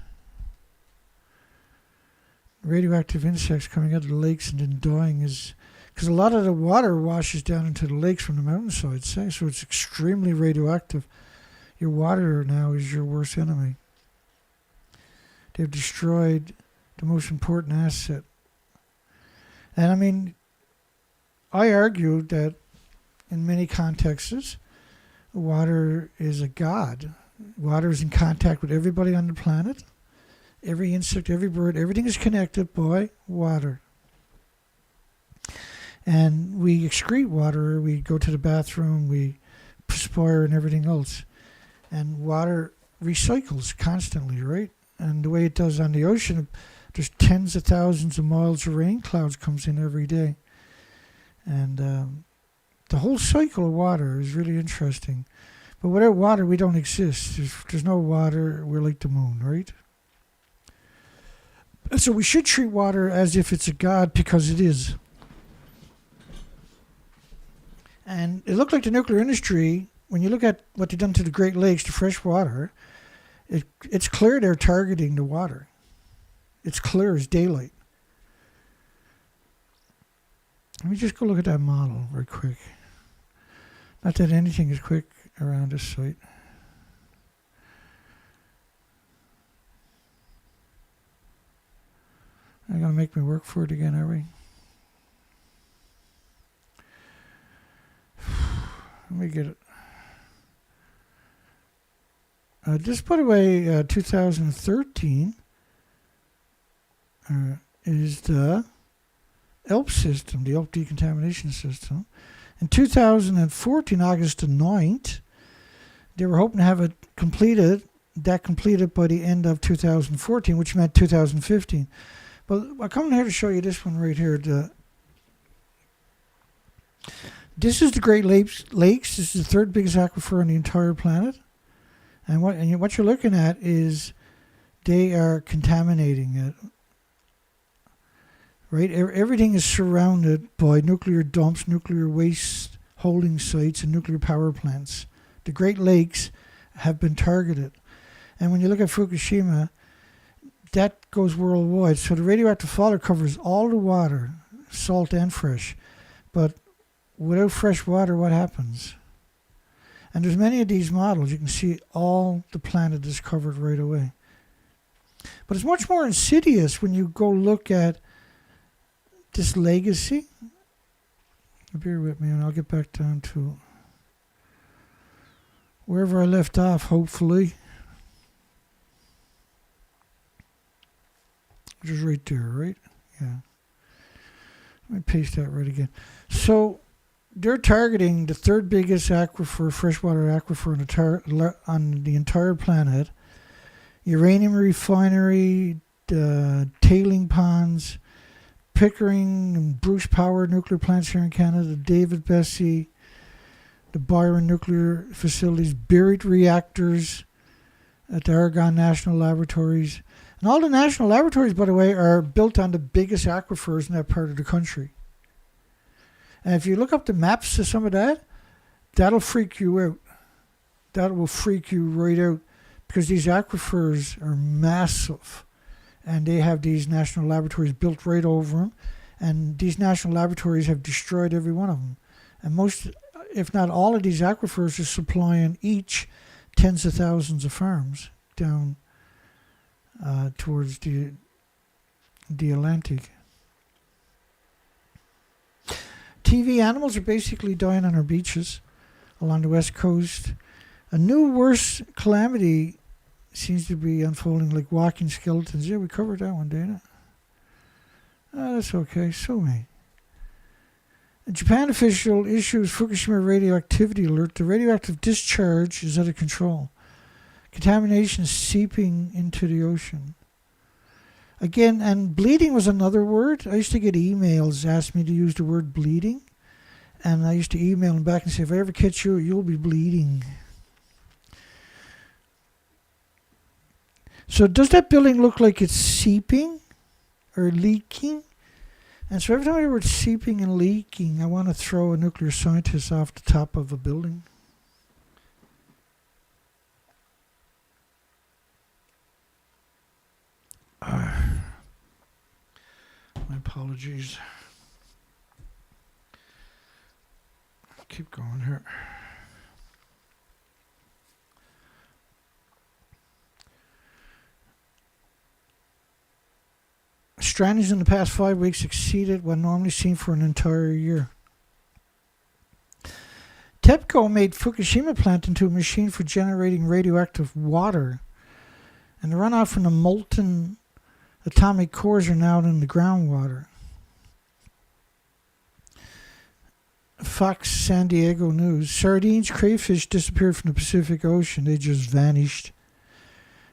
Radioactive insects coming out of the lakes and then dying is because a lot of the water washes down into the lakes from the mountainsides, so it's extremely radioactive. Your water now is your worst enemy. They've destroyed the most important asset. And I mean, I argue that in many contexts, water is a god. Water is in contact with everybody on the planet. Every insect, every bird, everything is connected by water. And we excrete water, we go to the bathroom, we perspire and everything else. And water recycles constantly, right? And the way it does on the ocean, there's tens of thousands of miles of rain clouds comes in every day. And the whole cycle of water is really interesting. But without water, we don't exist. There's no water, we're like the moon, right? So we should treat water as if it's a god, because it is. And it looked like the nuclear industry, when you look at what they've done to the Great Lakes, the fresh water, it's clear they're targeting the water. It's clear as daylight. Let me just go look at that model real quick. Not that anything is quick around this site. They're going to make me work for it again, are we? Let me get it. This, by the way, 2013 is the ELP system, the ELP decontamination system. In 2014, August the 9th, they were hoping to have it completed by the end of 2014, which meant 2015. But I come here to show you this one right here. This is the Great Lakes. This is the third biggest aquifer on the entire planet. And what you're looking at is they are contaminating it. Right? Everything is surrounded by nuclear dumps, nuclear waste holding sites, and nuclear power plants. The Great Lakes have been targeted. And when you look at Fukushima, that goes worldwide. So the radioactive fallout covers all the water, salt and fresh. But without fresh water, what happens? And there's many of these models. You can see all the planet is covered right away. But it's much more insidious when you go look at this legacy. Bear with me and I'll get back down to wherever I left off, hopefully. Which is right there, right? Yeah. Let me paste that right again. So they're targeting the third biggest aquifer, freshwater aquifer on the entire planet. Uranium refinery, tailing ponds, Pickering and Bruce Power nuclear plants here in Canada, David Bessie, the Byron nuclear facilities, buried reactors at the Argonne National Laboratories. And all the national laboratories, by the way, are built on the biggest aquifers in that part of the country. And if you look up the maps to some of that, that'll freak you out. That will freak you right out, because these aquifers are massive. And they have these national laboratories built right over them. And these national laboratories have destroyed every one of them. And most, if not all of these aquifers are supplying each tens of thousands of farms down towards the Atlantic. TV animals are basically dying on our beaches along the west coast. A new worse calamity seems to be unfolding, like walking skeletons. Yeah, we covered that one, didn't it? That's okay. So me. A Japan official issues Fukushima radioactivity alert. The radioactive discharge is out of control. Contamination is seeping into the ocean. Again, and bleeding was another word. I used to get emails asking me to use the word bleeding. And I used to email them back and say, if I ever catch you, you'll be bleeding. So does that building look like it's seeping or leaking? And so every time I hear it's seeping and leaking, I want to throw a nuclear scientist off the top of a building. My apologies. Keep going here. Strandings in the past 5 weeks exceeded what normally seen for an entire year. TEPCO made Fukushima plant into a machine for generating radioactive water, and the runoff from the molten atomic cores are now in the groundwater. Fox San Diego News. Sardines, crayfish disappeared from the Pacific Ocean. They just vanished.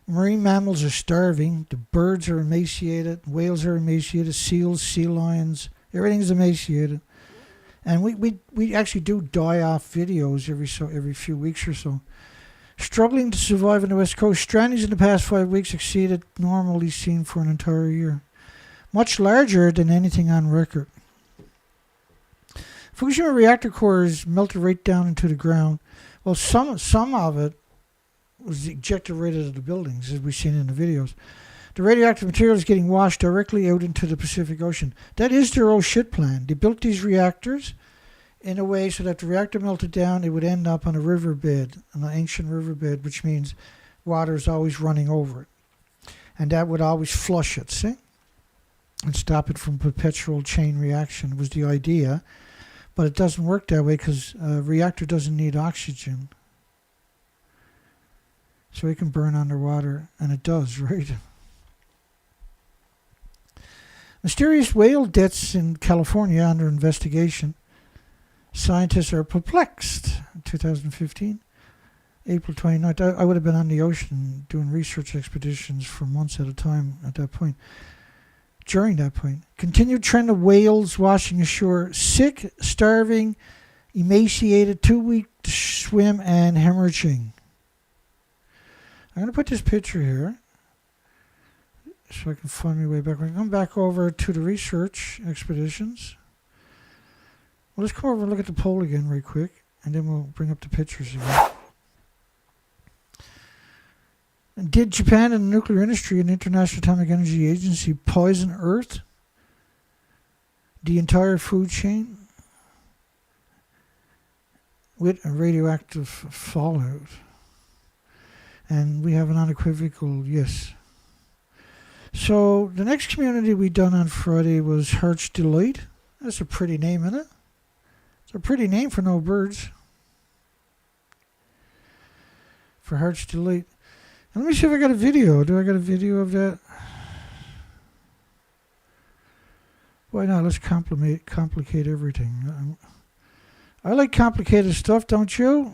Marine mammals are starving. The birds are emaciated. Whales are emaciated. Seals, sea lions, everything's emaciated. And we actually do die-off videos every few weeks or so. Struggling to survive on the West Coast. Strandings in the past 5 weeks exceeded normally seen for an entire year. Much larger than anything on record. Fukushima reactor cores melted right down into the ground. Well, some of it was ejected right out of the buildings, as we've seen in the videos. The radioactive material is getting washed directly out into the Pacific Ocean. That is their old shit plan. They built these reactors in a way so that the reactor melted down, it would end up on a riverbed, an ancient riverbed, which means water is always running over it. And that would always flush it, see? And stop it from perpetual chain reaction was the idea. But it doesn't work that way because a reactor doesn't need oxygen. So it can burn underwater, and it does, right? Mysterious whale deaths in California under investigation. Scientists are perplexed. 2015, April 29th. I would have been on the ocean doing research expeditions for months at a time at that point. During that point, continued trend of whales washing ashore, sick, starving, emaciated, too weak to swim, and hemorrhaging. I'm going to put this picture here so I can find my way back. We're going to come back over to the research expeditions. Well, let's come over and look at the poll again right quick, and then we'll bring up the pictures again. Did Japan and the nuclear industry and the International Atomic Energy Agency poison Earth? The entire food chain? With a radioactive fallout? And we have an unequivocal yes. So the next community we done on Friday was Heart's Delight. That's a pretty name, isn't it? It's a pretty name for no birds. For Heart's Delight. Let me see if I got a video. Do I got a video of that? Why not? Let's complicate everything. I like complicated stuff, don't you?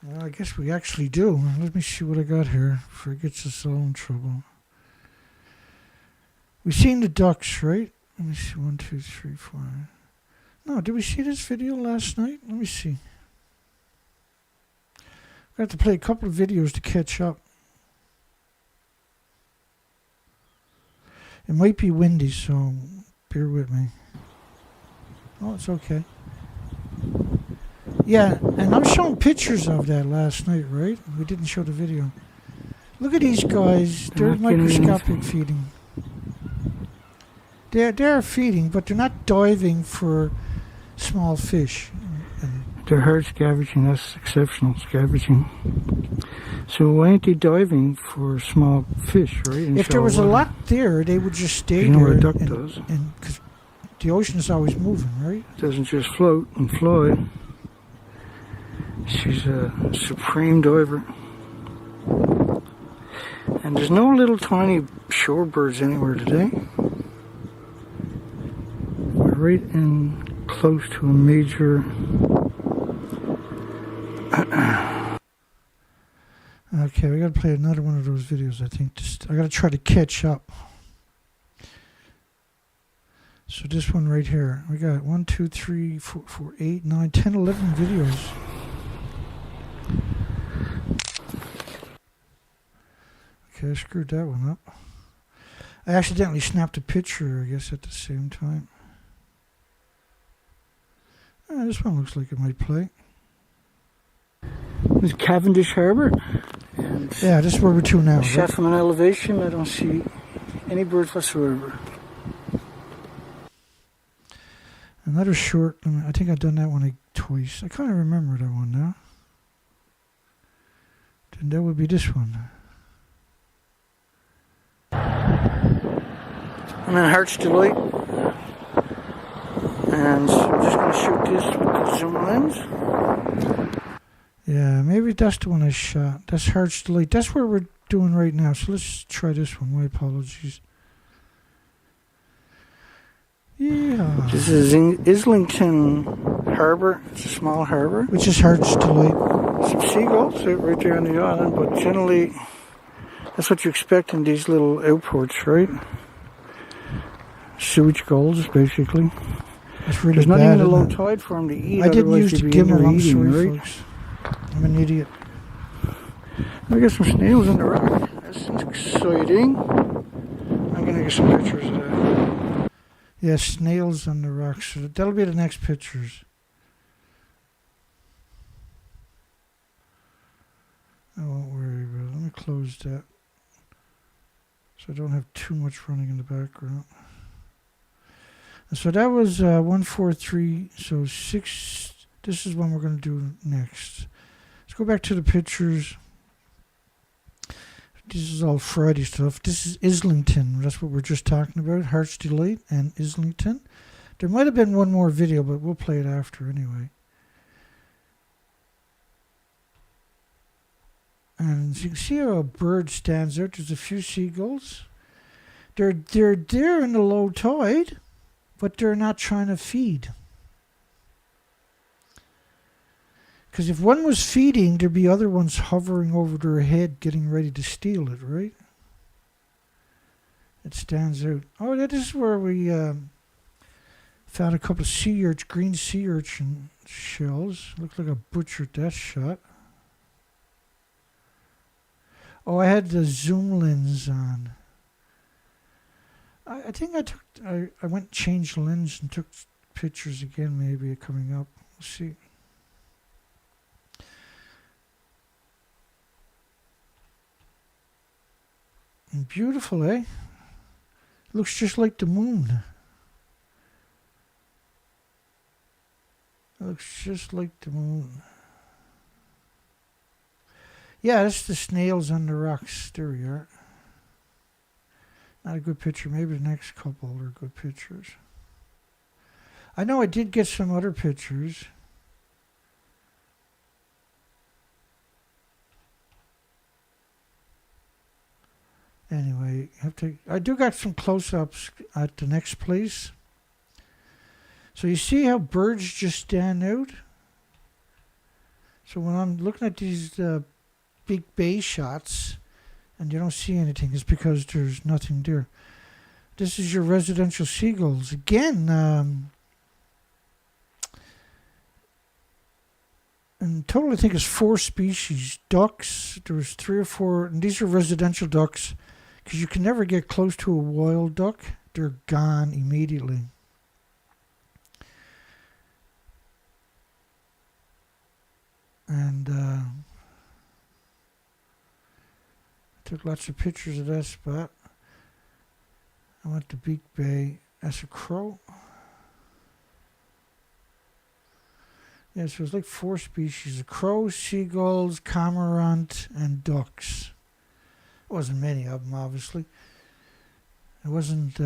Well, I guess we actually do. Let me see what I got here before it gets us all in trouble. We've seen the ducks, right? Let me see. 1, 2, 3, 4. No, did we see this video last night? Let me see. I have to play a couple of videos to catch up. It might be windy, so bear with me. Oh, it's okay. Yeah, and I'm showing pictures of that last night, right? We didn't show the video. Look at these guys. They're microscopic feeding. They're feeding, but they're not diving for small fish. They're hard scavenging. That's exceptional scavenging. So why aren't they diving for small fish, right? If there was a lot there, they would just stay there. You know what a duck does? Because the ocean is always moving, right? It doesn't just float and fly. She's a supreme diver. And there's no little tiny shorebirds anywhere today. We're right in close to a major Okay, we gotta play another one of those videos, I think. I gotta try to catch up. So this one right here, we got 1, 2, 3, 4, 4, 8, 9, 10, 11 videos. Okay, I screwed that one up. I accidentally snapped a picture, I guess, at the same time. This one looks like it might play. This is Cavendish Harbour. Yeah, this is where we're to now. Shot Right? from an elevation, I don't see any birds whatsoever. Another short, I think I've done that one twice. I kind of remember that one now. Then that would be this one. I'm in Heart's Delight. And I'm just going to shoot this with the zoom lens. Yeah, maybe that's the one I shot. That's Heart's Delight. That's where we're doing right now. So let's try this one. My apologies. Yeah. This is in Islington Harbour. It's a small harbour. Which is Heart's Delight. Some seagulls out right there on the island, but generally that's what you expect in these little outports, right? Sewage gulls, basically. It's really There's not bad, even a low isn't it? tide for them to eat. I didn't use otherwise the they'd be in gimbal, there I'm eating, sorry, right? folks. I'm an idiot. We got some snails in the rock. That's exciting. I'm going to get some pictures of that. Yeah, snails on the rocks. So that'll be the next pictures. I won't worry about it. Let me close that. So I don't have too much running in the background. And so that was 1, 4, 3. So 6. This is one we're going to do next. Let's go back to the pictures. This is all Friday stuff. This is Islington. That's what we're just talking about. Heart's Delight and Islington. There might have been one more video, but we'll play it after anyway. And you can see how a bird stands out. There's a few seagulls. They're there in the low tide, but they're not trying to feed. Because if one was feeding, there'd be other ones hovering over their head getting ready to steal it, right? It stands out. Oh, that is where we found a couple of green sea urchin shells. Looked like I butchered that shot. Oh, I had the zoom lens on. I think I went and changed the lens and took pictures again, maybe coming up. We'll see. And beautiful, eh? Looks just like the moon. Looks just like the moon. Yeah, that's the snails on the rocks. There we are. Not a good picture. Maybe the next couple are good pictures. I know I did get some other pictures. Anyway, I do got some close-ups at the next place. So you see how birds just stand out? So when I'm looking at these big bay shots and you don't see anything, it's because there's nothing there. This is your residential seagulls. Again, in total I think it's 4 species. Ducks, there was 3 or 4, and these are residential ducks because you can never get close to a wild duck. They're gone immediately. And took lots of pictures of that spot. I went to Beak Bay. That's a crow. Yeah, so it's like 4 species of crows, seagulls, cormorant, and ducks. There wasn't many of them, obviously. It wasn't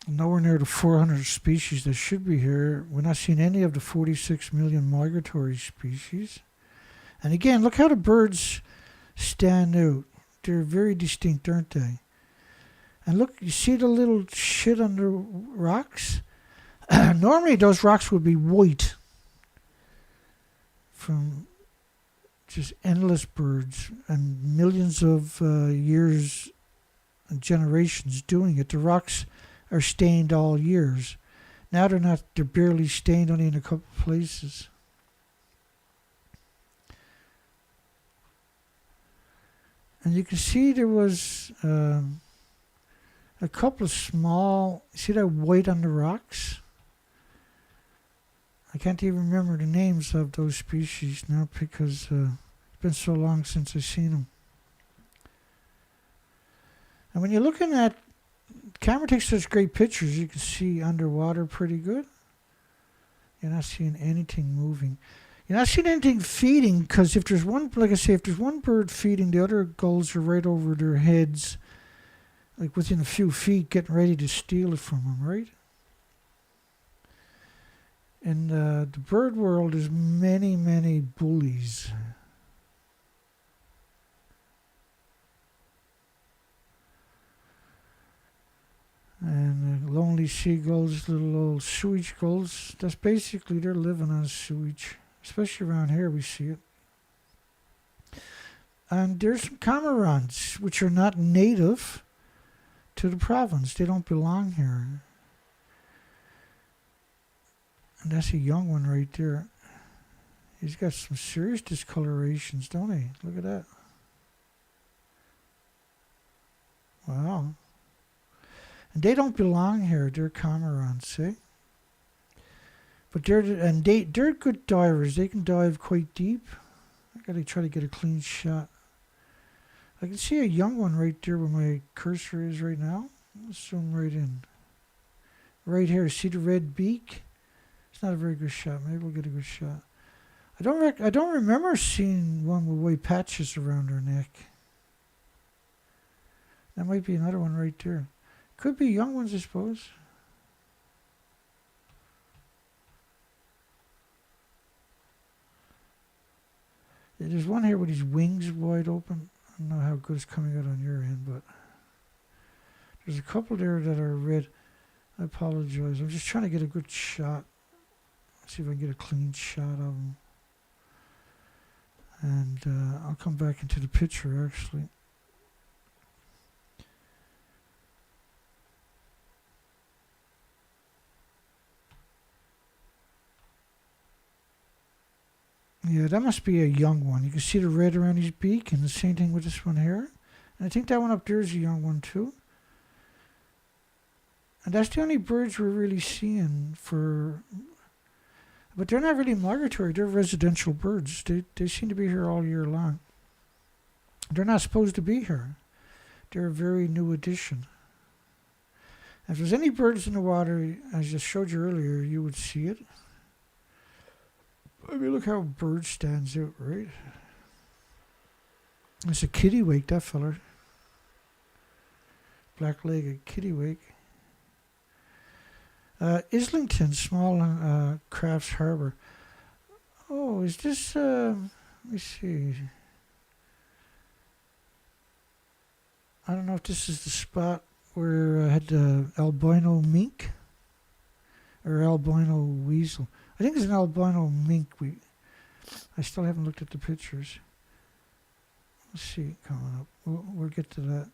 nowhere near the 400 species that should be here. We're not seeing any of the 46 million migratory species. And again, look how the birds stand out. They're very distinct, aren't they? And look, you see the little shit on the rocks? Normally those rocks would be white. from just endless birds and millions of years and generations doing it. The rocks are stained all years. Now they're not, they're barely stained, only in a couple of places. And you can see there was a couple of small, see that white on the rocks? I can't even remember the names of those species now because it's been so long since I've seen them. And when you're looking at, the camera takes such great pictures, you can see underwater pretty good. You're not seeing anything moving. You're not seeing anything feeding, because if there's one, like I say, if there's one bird feeding, the other gulls are right over their heads, like within a few feet, getting ready to steal it from them, right? In the bird world, there's many, many bullies. And lonely seagulls, little old sewage gulls, that's basically, they're living on sewage. Especially around here, we see it. And there's some cormorants, which are not native to the province. They don't belong here. And that's a young one right there. He's got some serious discolorations, don't he? Look at that. Wow. And they don't belong here. They're cormorants, eh? But they're good divers. They can dive quite deep. I gotta try to get a clean shot. I can see a young one right there where my cursor is right now. I'll zoom right in. Right here, see the red beak? It's not a very good shot. Maybe we'll get a good shot. I don't remember seeing one with white patches around her neck. That might be another one right there. Could be young ones, I suppose. Yeah, there's one here with his wings wide open. I don't know how good it's coming out on your end, but there's a couple there that are red. I apologize. I'm just trying to get a good shot. See if I can get a clean shot of them. And I'll come back into the picture, actually. Yeah, that must be a young one. You can see the red around his beak, and the same thing with this one here. And I think that one up there is a young one too. And that's the only birds we're really seeing for... But they're not really migratory. They're residential birds. They seem to be here all year long. They're not supposed to be here. They're a very new addition. If there's any birds in the water, as I just showed you earlier, you would see it. I mean, look how a bird stands out, right? It's a kittiwake, that feller. Black-legged kittiwake. Islington, small crafts harbour. Oh, is this, let me see. I don't know if this is the spot where I had the albino mink or albino weasel. I think it's an albino mink. I still haven't looked at the pictures. Let's see it coming up. We'll get to that.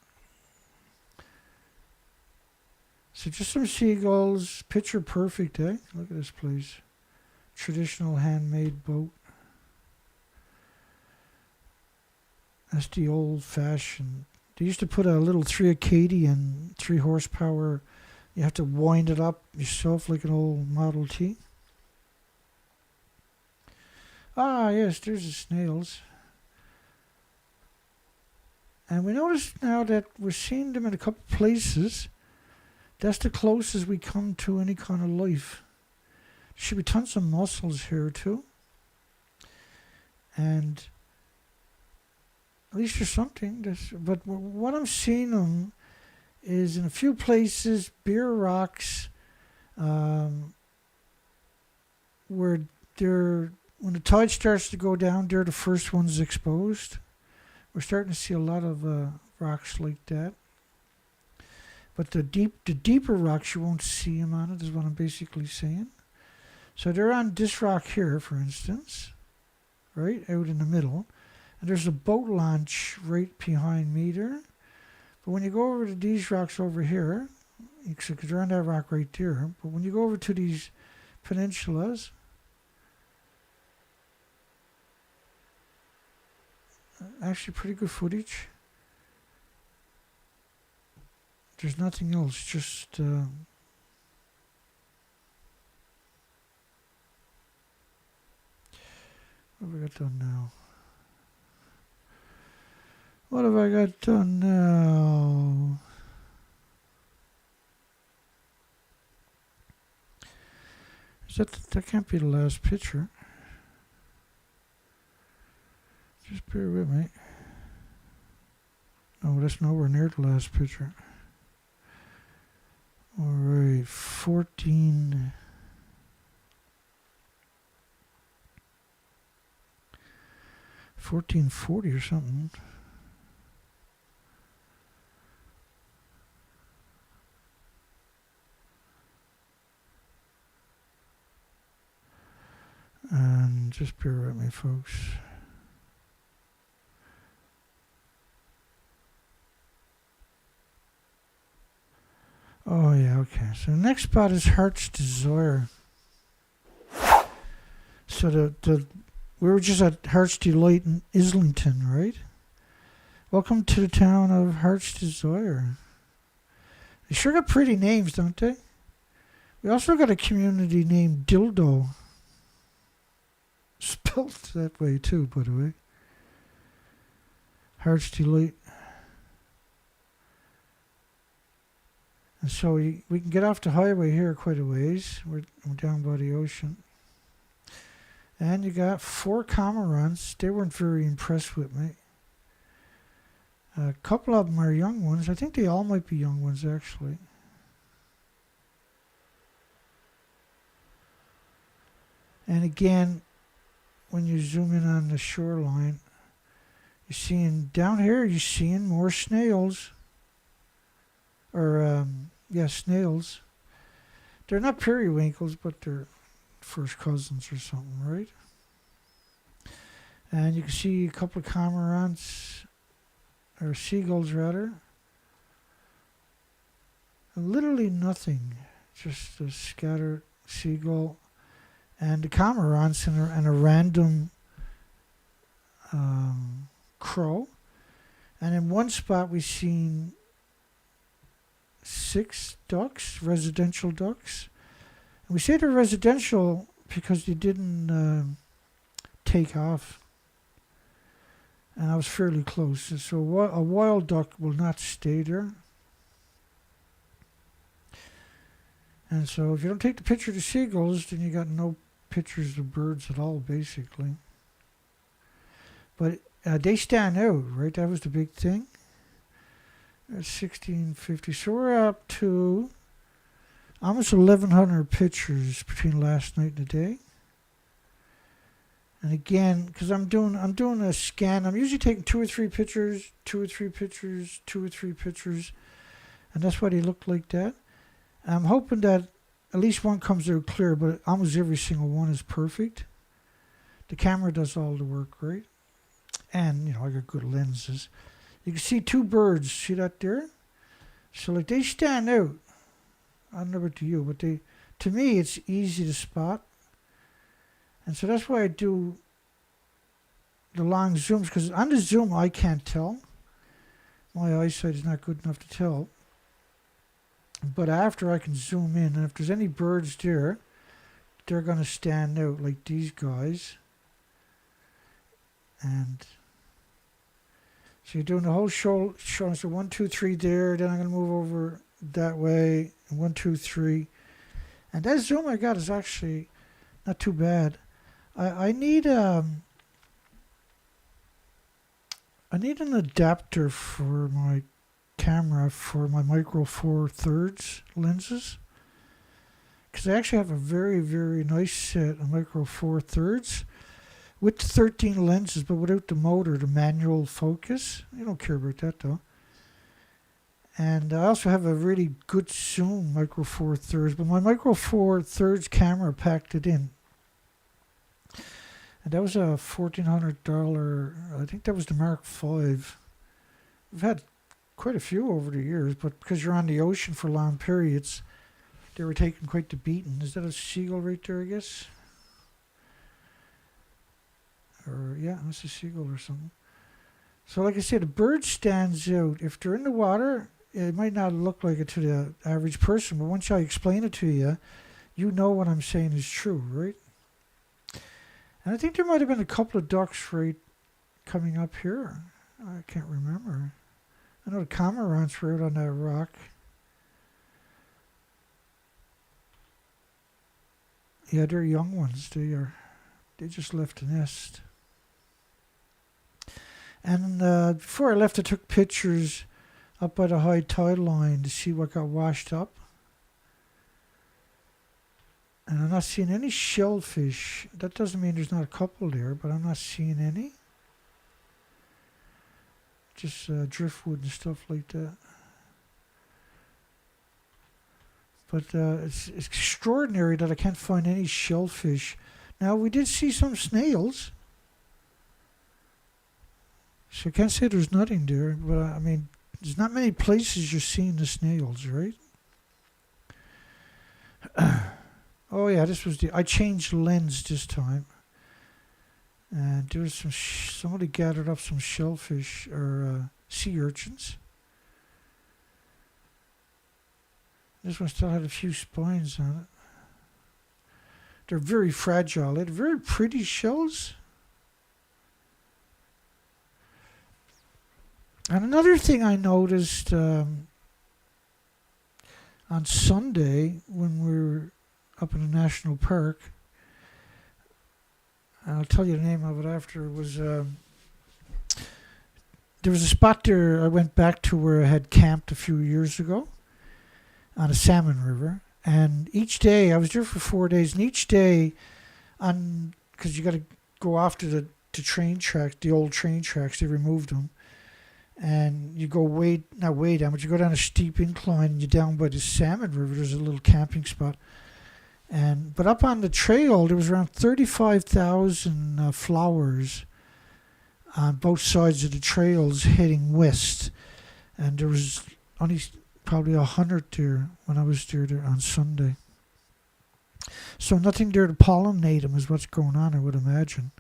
So just some seagulls. Picture perfect, eh? Look at this place. Traditional handmade boat. That's the old-fashioned. They used to put a little 3 Acadian, 3 horsepower. You have to wind it up yourself like an old Model T. Ah, yes, there's the snails. And we notice now that we're seeing them in a couple places. That's the closest we come to any kind of life. There should be tons of mussels here too. And at least there's something. But what I'm seeing them is in a few places, bare rocks, where when the tide starts to go down, they're the first ones exposed. We're starting to see a lot of rocks like that. But the deeper rocks, you won't see them on it, is what I'm basically saying. So they're on this rock here, for instance. right, out in the middle. And there's a boat launch right behind me there. But when you go over to these rocks over here, because they're on that rock right there, but when you go over to these peninsulas, actually pretty good footage. There's nothing else, just what have I got done now? What have I got done now? That can't be the last picture. Just bear with me. No, that's nowhere near the last picture. Alright, 1440 or something. And just bear with me, folks. Oh yeah, okay. So the next spot is Heart's Desire. So we were just at Heart's Delight in Islington, right? Welcome to the town of Heart's Desire. They sure got pretty names, don't they? We also got a community named Dildo. Spelled that way too, by the way. Heart's Delight. And so we can get off the highway here quite a ways. We're down by the ocean. And you got 4 cormorants. They weren't very impressed with me. A couple of them are young ones. I think they all might be young ones, actually. And again, when you zoom in on the shoreline, you're seeing down here, you're seeing more snails. Or, yeah, snails. They're not periwinkles, but they're first cousins or something, right? And you can see a couple of cormorants, or seagulls rather. And literally nothing, just a scattered seagull. And the cormorants and a random crow. And in one spot we seen 6 ducks, residential ducks. And we say they're residential because they didn't take off. And I was fairly close. So a wild duck will not stay there. And so if you don't take the picture of the seagulls, then you got no pictures of birds at all, basically. But they stand out, right? That was the big thing. 1650. So we're up to almost 1,100 pictures between last night and today. And again, because I'm doing a scan, I'm usually taking 2 or 3 pictures, 2 or 3 pictures, 2 or 3 pictures, and that's why they look like that. I'm hoping that at least one comes out clear, but almost every single one is perfect. The camera does all the work, right? And, you know, I got good lenses. You can see 2 birds. See that there? So, like, they stand out. I don't know about to you, but to me, it's easy to spot. And so that's why I do the long zooms, because on the zoom, I can't tell. My eyesight is not good enough to tell. But after I can zoom in, and if there's any birds there, they're going to stand out like these guys. And so you're doing the whole show. So 1, 2, 3 there. Then I'm going to move over that way. 1, 2, 3. And that zoom I got is actually not too bad. I need an adapter for my camera for my micro four thirds lenses, because I actually have a very, very nice set of micro four thirds with 13 lenses, but without the motor, the manual focus. You don't care about that though. And I also have a really good zoom micro four thirds, but my micro four thirds camera packed it in. And that was a $1,400, I think that was the Mark V. We've had quite a few over the years, but because you're on the ocean for long periods, they were taking quite the beating. Is that a seagull right there, I guess? Or, yeah, that's a seagull or something. So like I said, the bird stands out. If they're in the water, it might not look like it to the average person, but once I explain it to you, you know what I'm saying is true, right? And I think there might have been a couple of ducks right coming up here. I can't remember. I know the cormorants were out on that rock. Yeah, they're young ones. They just left the nest. And before I left, I took pictures up by the high tide line to see what got washed up. And I'm not seeing any shellfish. That doesn't mean there's not a couple there, but I'm not seeing any. Just driftwood and stuff like that. But it's extraordinary that I can't find any shellfish. Now, we did see some snails. So I can't say there's nothing there, but I mean, there's not many places you're seeing the snails, right? Oh yeah, this was I changed lens this time. And there was somebody gathered up some shellfish or sea urchins. This one still had a few spines on it. They're very fragile. They had very pretty shells. And another thing I noticed on Sunday when we were up in the national park, and I'll tell you the name of it after, was there was a spot there I went back to where I had camped a few years ago on a salmon river. And each day, I was there for 4 days, and each day, because you got to go off to the train track, the old train tracks, they removed them. And you go not way down, but you go down a steep incline and you're down by the salmon river. There's a little camping spot. But up on the trail, there was around 35,000 flowers on both sides of the trails heading west. And there was only probably 100 there when I was there on Sunday. So nothing there to pollinate them is what's going on, I would imagine.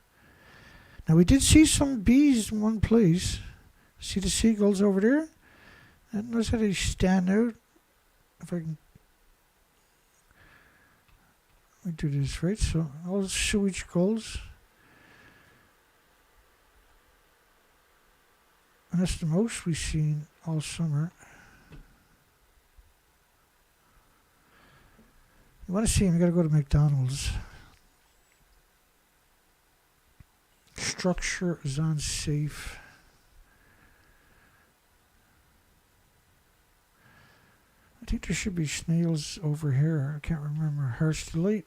Now, we did see some bees in one place. See the seagulls over there? And notice how they stand out. If I can... Let me do this, right? So, all the sewage gulls. And that's the most we've seen all summer. You want to see them, you got to go to McDonald's. Structure is unsafe. I think there should be snails over here. I can't remember. Heart's Delight.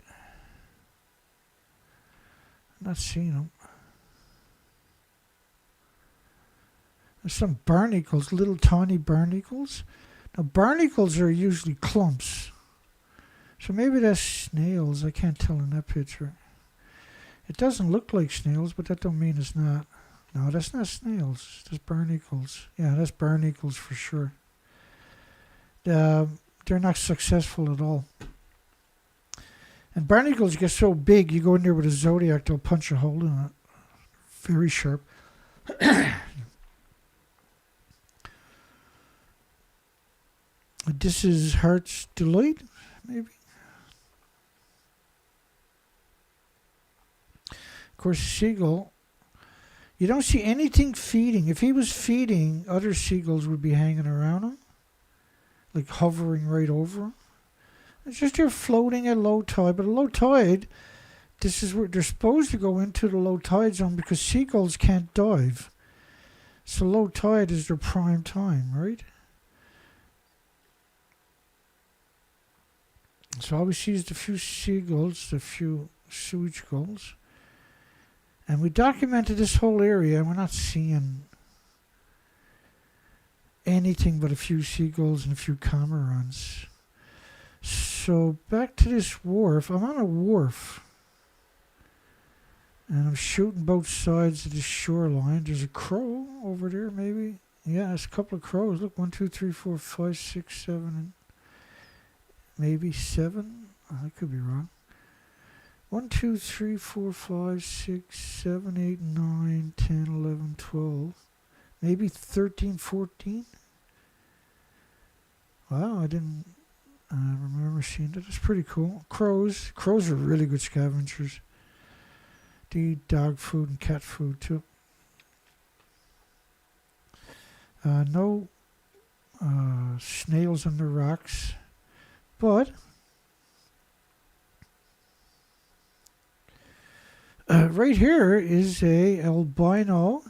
I'm not seeing them. There's some barnacles, little tiny barnacles. Now, barnacles are usually clumps. So maybe that's snails. I can't tell in that picture. It doesn't look like snails, but that don't mean it's not. No, that's not snails. That's barnacles. Yeah, that's barnacles for sure. They're not successful at all. And barnacles get so big, you go in there with a Zodiac, they'll punch a hole in it. Very sharp. This is Heart's Delight, maybe. Of course, seagull. You don't see anything feeding. If he was feeding, other seagulls would be hanging around him. Like hovering right over them. It's just you're floating at low tide. But at low tide, this is where they're supposed to go into the low tide zone because seagulls can't dive. So low tide is their prime time, right? So all we see is the few seagulls, the few sewage gulls. And we documented this whole area, and we're not seeing anything but a few seagulls and a few cormorants. So back to this wharf. I'm on a wharf. And I'm shooting both sides of the shoreline. There's a crow over there, maybe. Yeah, there's a couple of crows. Look, 1, 2, 3, 4, 5, 6, 7, and maybe 7. I could be wrong. 1, 2, 3, 4, 5, 6, 7, 8, 9, 10, 11, 12. Maybe 13, 14. Wow, I didn't remember seeing that. It's pretty cool. Crows. Crows are really good scavengers. They eat dog food and cat food too. No snails on the rocks, but right here is a albino.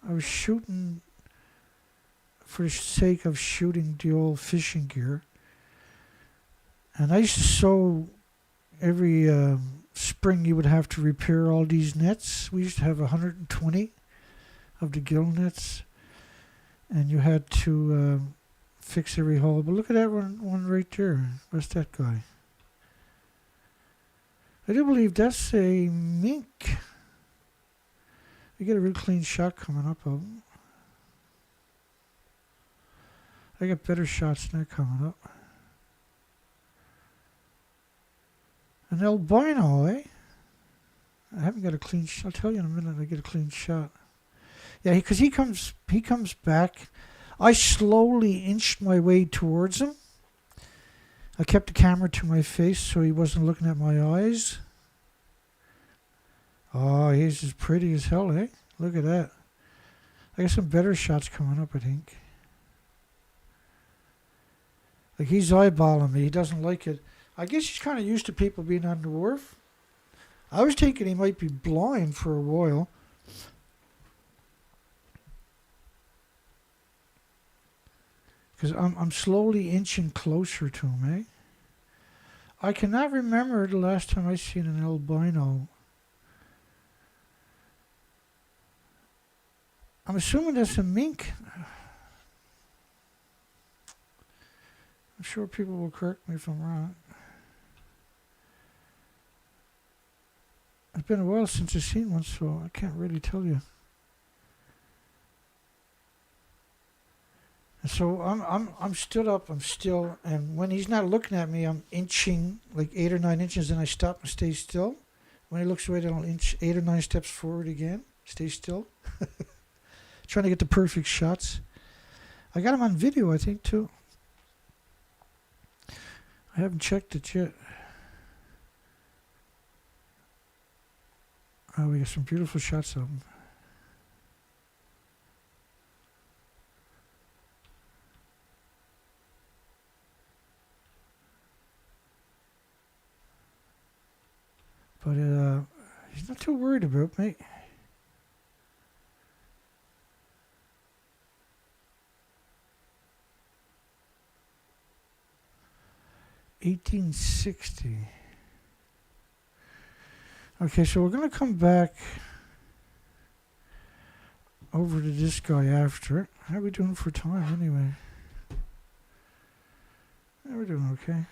I was shooting for the sake of shooting the old fishing gear, and I used to sew every spring. You would have to repair all these nets. We used to have 120 of the gill nets, and you had to fix every hole. But look at that one right there. What's that guy? I do believe that's a mink. I get a real clean shot coming up of him. I got better shots than that coming up. An albino, eh? I haven't got a clean shot. I'll tell you in a minute I get a clean shot. Yeah, because he comes back. I slowly inched my way towards him. I kept the camera to my face so he wasn't looking at my eyes. Oh, he's as pretty as hell, eh? Look at that. I got some better shots coming up, I think. Like, he's eyeballing me. He doesn't like it. I guess he's kind of used to people being on the wharf. I was thinking he might be blind for a while. Because I'm slowly inching closer to him, eh? I cannot remember the last time I seen an albino. I'm assuming that's a mink. I'm sure people will correct me if I'm wrong. It's been a while since I've seen one, so I can't really tell you. And so I'm stood up, I'm still, and when he's not looking at me, I'm inching like 8 or 9 inches, and I stop and stay still. When he looks away, then I'll inch 8 or 9 steps forward again, stay still. Trying to get the perfect shots. I got him on video, I think, too. I haven't checked it yet. Oh, we got some beautiful shots of him. But he's not too worried about me. $18.60. Okay, so we're going to come back over to this guy after. How are we doing for time anyway? Yeah, we're doing okay.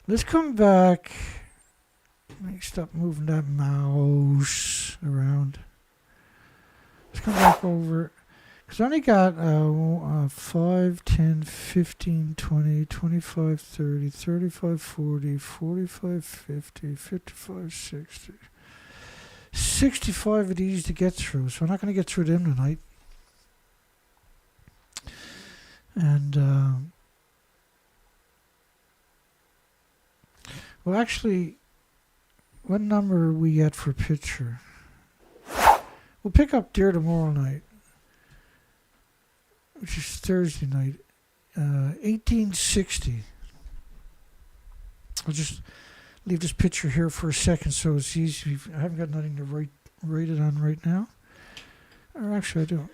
Let's come back. Let me stop moving that mouse around. Let's come back over. Because I only got 5, 10, 15, 20, 25, 30, 35, 40, 45, 50, 55, 60. 65 of these to get through. So I'm not going to get through them tonight. And, well, actually, what number are we at for picture? We'll pick up there tomorrow night, which is Thursday night. 1860. I'll just leave this picture here for a second so it's easy. I haven't got nothing to write it on right now. Or actually, I don't.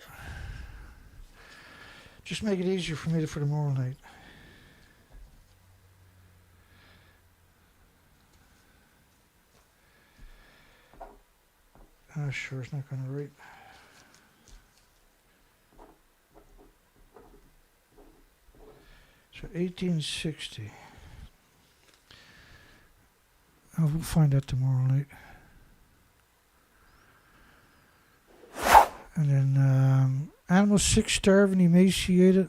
Just make it easier for me for tomorrow night. Sure, it's not going to write. So 1860. I'll find out tomorrow night. And then animals sick, starving, emaciated.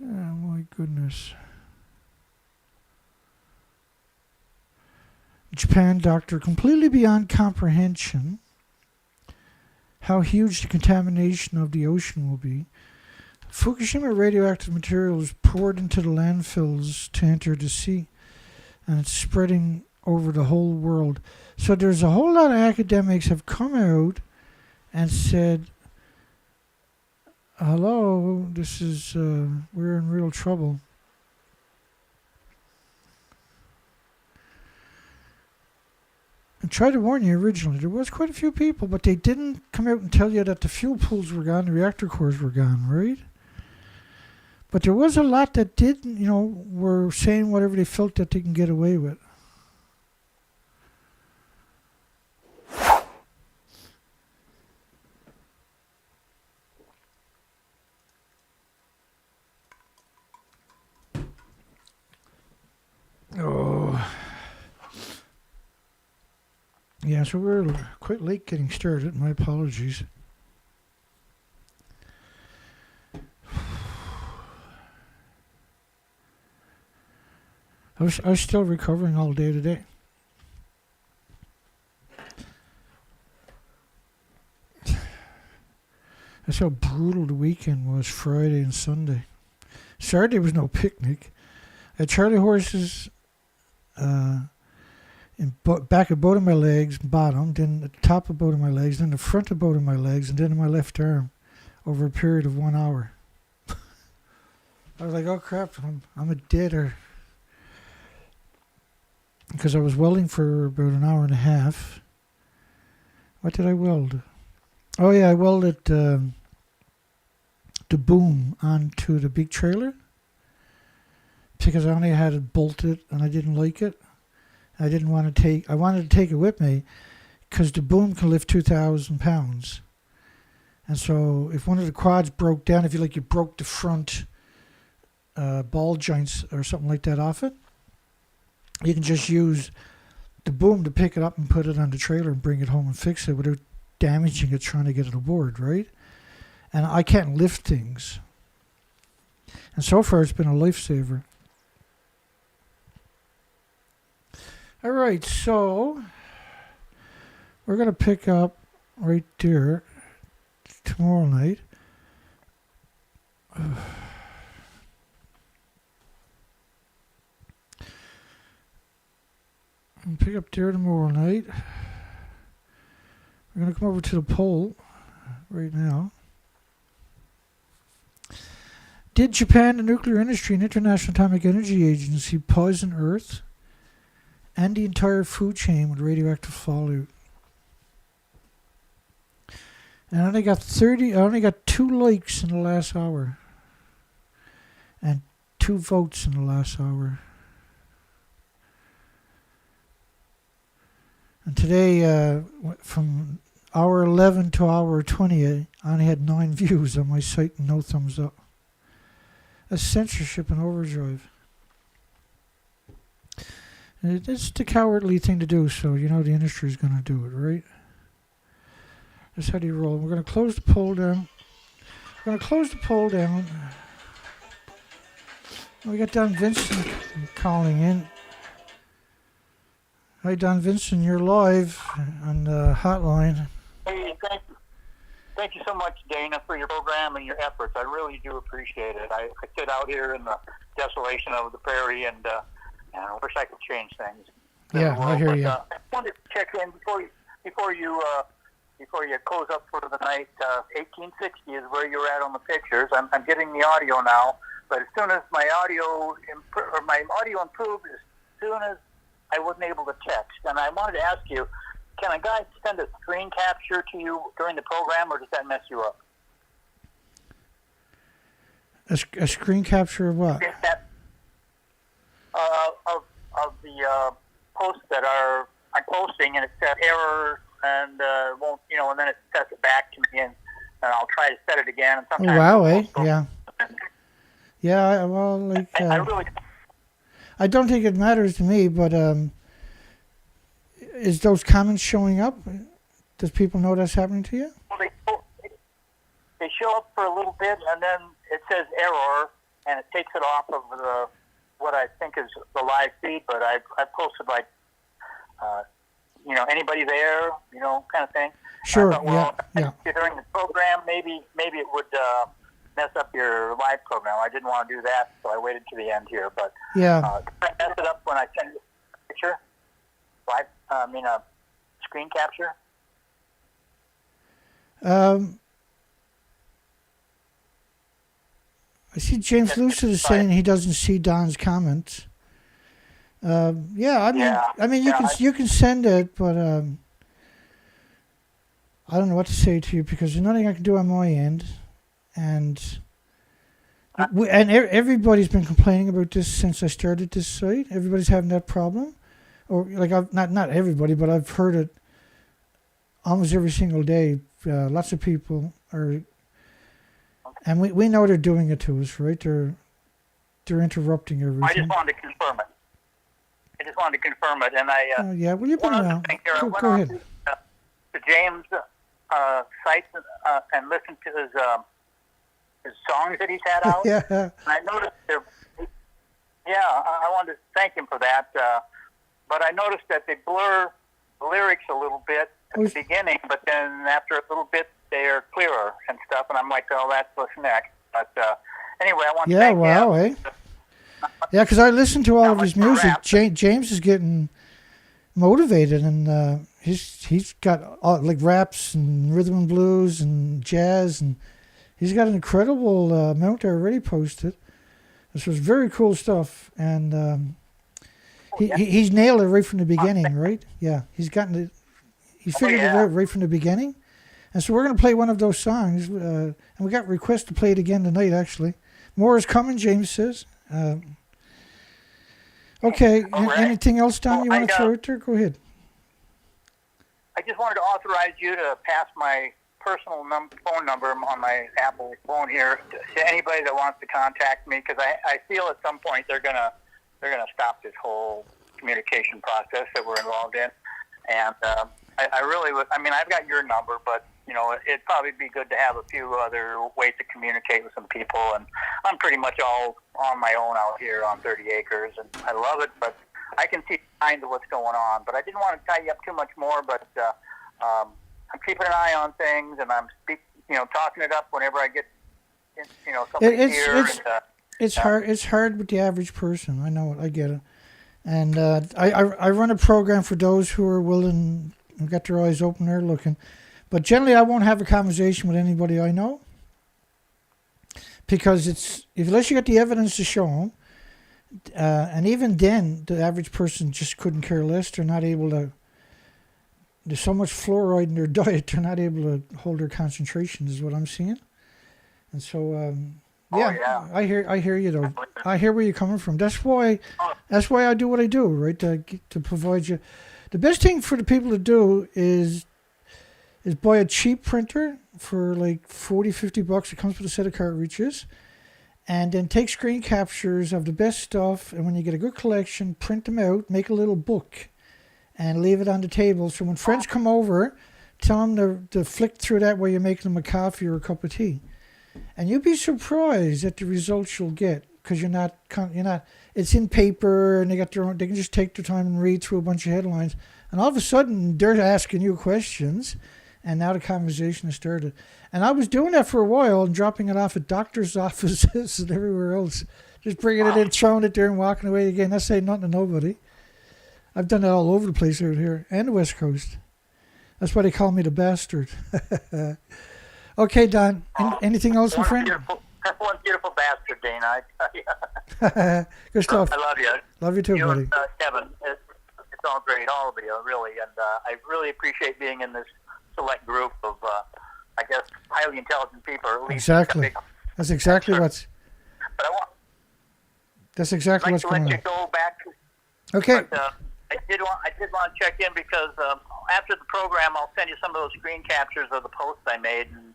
Oh my goodness. Japan doctor, completely beyond comprehension how huge the contamination of the ocean will be. Fukushima radioactive material is poured into the landfills to enter the sea, and it's spreading over the whole world. So there's a whole lot of academics have come out and said, hello, this is, we're in real trouble. And tried to warn you originally. There was quite a few people, but they didn't come out and tell you that the fuel pools were gone, the reactor cores were gone, right? But there was a lot that didn't, were saying whatever they felt that they can get away with. Oh. Yeah, so we're quite late getting started. My apologies. I was still recovering all day today. That's how brutal the weekend was, Friday and Sunday. Saturday was no picnic. I had Charlie horses in back of both of my legs, bottom, then the top of both of my legs, then the front of both of my legs, and then in my left arm over a period of 1 hour. I was like, oh crap, I'm a deader. Because I was welding for about an hour and a half. What did I weld? Oh yeah, I welded the boom onto the big trailer. Because I only had it bolted and I didn't like it. I wanted to take it with me because the boom can lift 2,000 pounds. And so if one of the quads broke down, if you broke the front ball joints or something like that off it, you can just use the boom to pick it up and put it on the trailer and bring it home and fix it without damaging it trying to get it aboard, right? And I can't lift things. And so far it's been a lifesaver. All right, so we're going to pick up right there tomorrow night. And pick up there tomorrow night. We're going to come over to the pole right now. Did Japan, the nuclear industry, and International Atomic Energy Agency poison Earth and the entire food chain with radioactive fallout? And I only got 2 likes in the last hour. And 2 votes in the last hour. And today, from hour 11 to hour 20, I only had 9 views on my site and no thumbs up. That's censorship and overdrive. And it's the cowardly thing to do, so the industry's going to do it, right? That's how they roll. We're going to close the poll down. We got Don Vincent calling in. Hi, Don Vincent. You're live on the hotline. Hey, thank you so much, Dana, for your program and your efforts. I really do appreciate it. I sit out here in the desolation of the prairie, and I wish I could change things. Yeah, I hear you. I wanted to check in before you close up for the night. 1860 is where you're at on the pictures. I'm getting the audio now, but as soon as my audio improved, as soon as I wasn't able to text, and I wanted to ask you, can a guy send a screen capture to you during the program, or does that mess you up? A screen capture of what? Of the posts that I'm posting, and it says errors, and won't, and then it sets it back to me, and I'll try to set it again. And sometimes Yeah. Yeah, well, I really. I don't think it matters to me, but is those comments showing up? Does people know that's happening to you? Well, they show up for a little bit, and then it says error, and it takes it off of what I think is the live feed. But I posted like, anybody there, kind of thing. Sure. Thought, yeah. During the program, maybe it would mess up your live program. I didn't want to do that, so I waited to the end here. But yeah. I mess it up when I send a picture, live. A screen capture. I see James Lucid is saying he doesn't see Don's comments. I mean, you can send it, but I don't know what to say to you because there's nothing I can do on my end, and everybody's been complaining about this since I started this site. Everybody's having that problem, or like not everybody, but I've heard it almost every single day. Lots of people are, and we know they're doing it to us, right? They're interrupting everything. I just wanted to confirm it. And I. Yeah, well, you've been around. Go ahead. To James' site and listened to his songs that he's had out. Yeah. And I noticed I wanted to thank him for that. But I noticed that they blur the lyrics a little bit at the beginning, but then after a little bit, they're clearer and stuff. And I'm like, oh, that's what's next. But anyway, I want to thank him. Yeah, because I listened to all of his music. James is getting motivated, and he's got like raps and rhythm and blues and jazz, and he's got an incredible amount there already posted. This was very cool stuff, and he's nailed it right from the beginning, right? Yeah, he's gotten it. He figured it out right from the beginning, and so we're going to play one of those songs, and we got requests to play it again tonight. Actually, more is coming. James says. Okay, anything else, Don, you want to throw out there? Go ahead. I just wanted to authorize you to pass my personal phone number on my Apple phone here to anybody that wants to contact me, because I feel at some point they're gonna stop this whole communication process that we're involved in, and I really would. I mean, I've got your number, but it'd probably be good to have a few other ways to communicate with some people. And I'm pretty much all on my own out here on 30 acres, and I love it, but I can see kind of what's going on. But I didn't want to tie you up too much more, but I'm keeping an eye on things, and I'm talking it up whenever I get something here. It's hard. It's hard with the average person. I know it. I get it. And I run a program for those who are willing and got their eyes open there looking. But generally, I won't have a conversation with anybody I know, because unless you got the evidence to show them, and even then, the average person just couldn't care less. They're not able to. There's so much fluoride in their diet, they're not able to hold their concentration. Is what I'm seeing. And so, I hear you though. I hear where you're coming from. That's why I do what I do, right? To provide you. The best thing for the people to do is buy a cheap printer for like $40-50. It comes with a set of cartridges, and then take screen captures of the best stuff. And when you get a good collection, print them out, make a little book, and leave it on the table. So when friends come over, tell them to flick through that while you're making them a coffee or a cup of tea, and you'll be surprised at the results you'll get, because you're not. It's in paper, and they can just take their time and read through a bunch of headlines, and all of a sudden they're asking you questions. And now the conversation has started. And I was doing that for a while and dropping it off at doctors' offices and everywhere else. Just bringing it in, throwing it there, and walking away again. That's saying nothing to nobody. I've done that all over the place out here and the West Coast. That's why they call me the bastard. Okay, Don. Anything else, my friend? One beautiful bastard, Dana. I tell you. Good stuff. I love you. Love you too, buddy. And, Kevin, it's all great, all of you, really. And I really appreciate being in this select group of, I guess, highly intelligent people. Or at least exactly. That's exactly what's. But That's exactly what's going on. I'd like to let you go back. Okay. But, I did want to check in because after the program, I'll send you some of those screen captures of the posts I made, and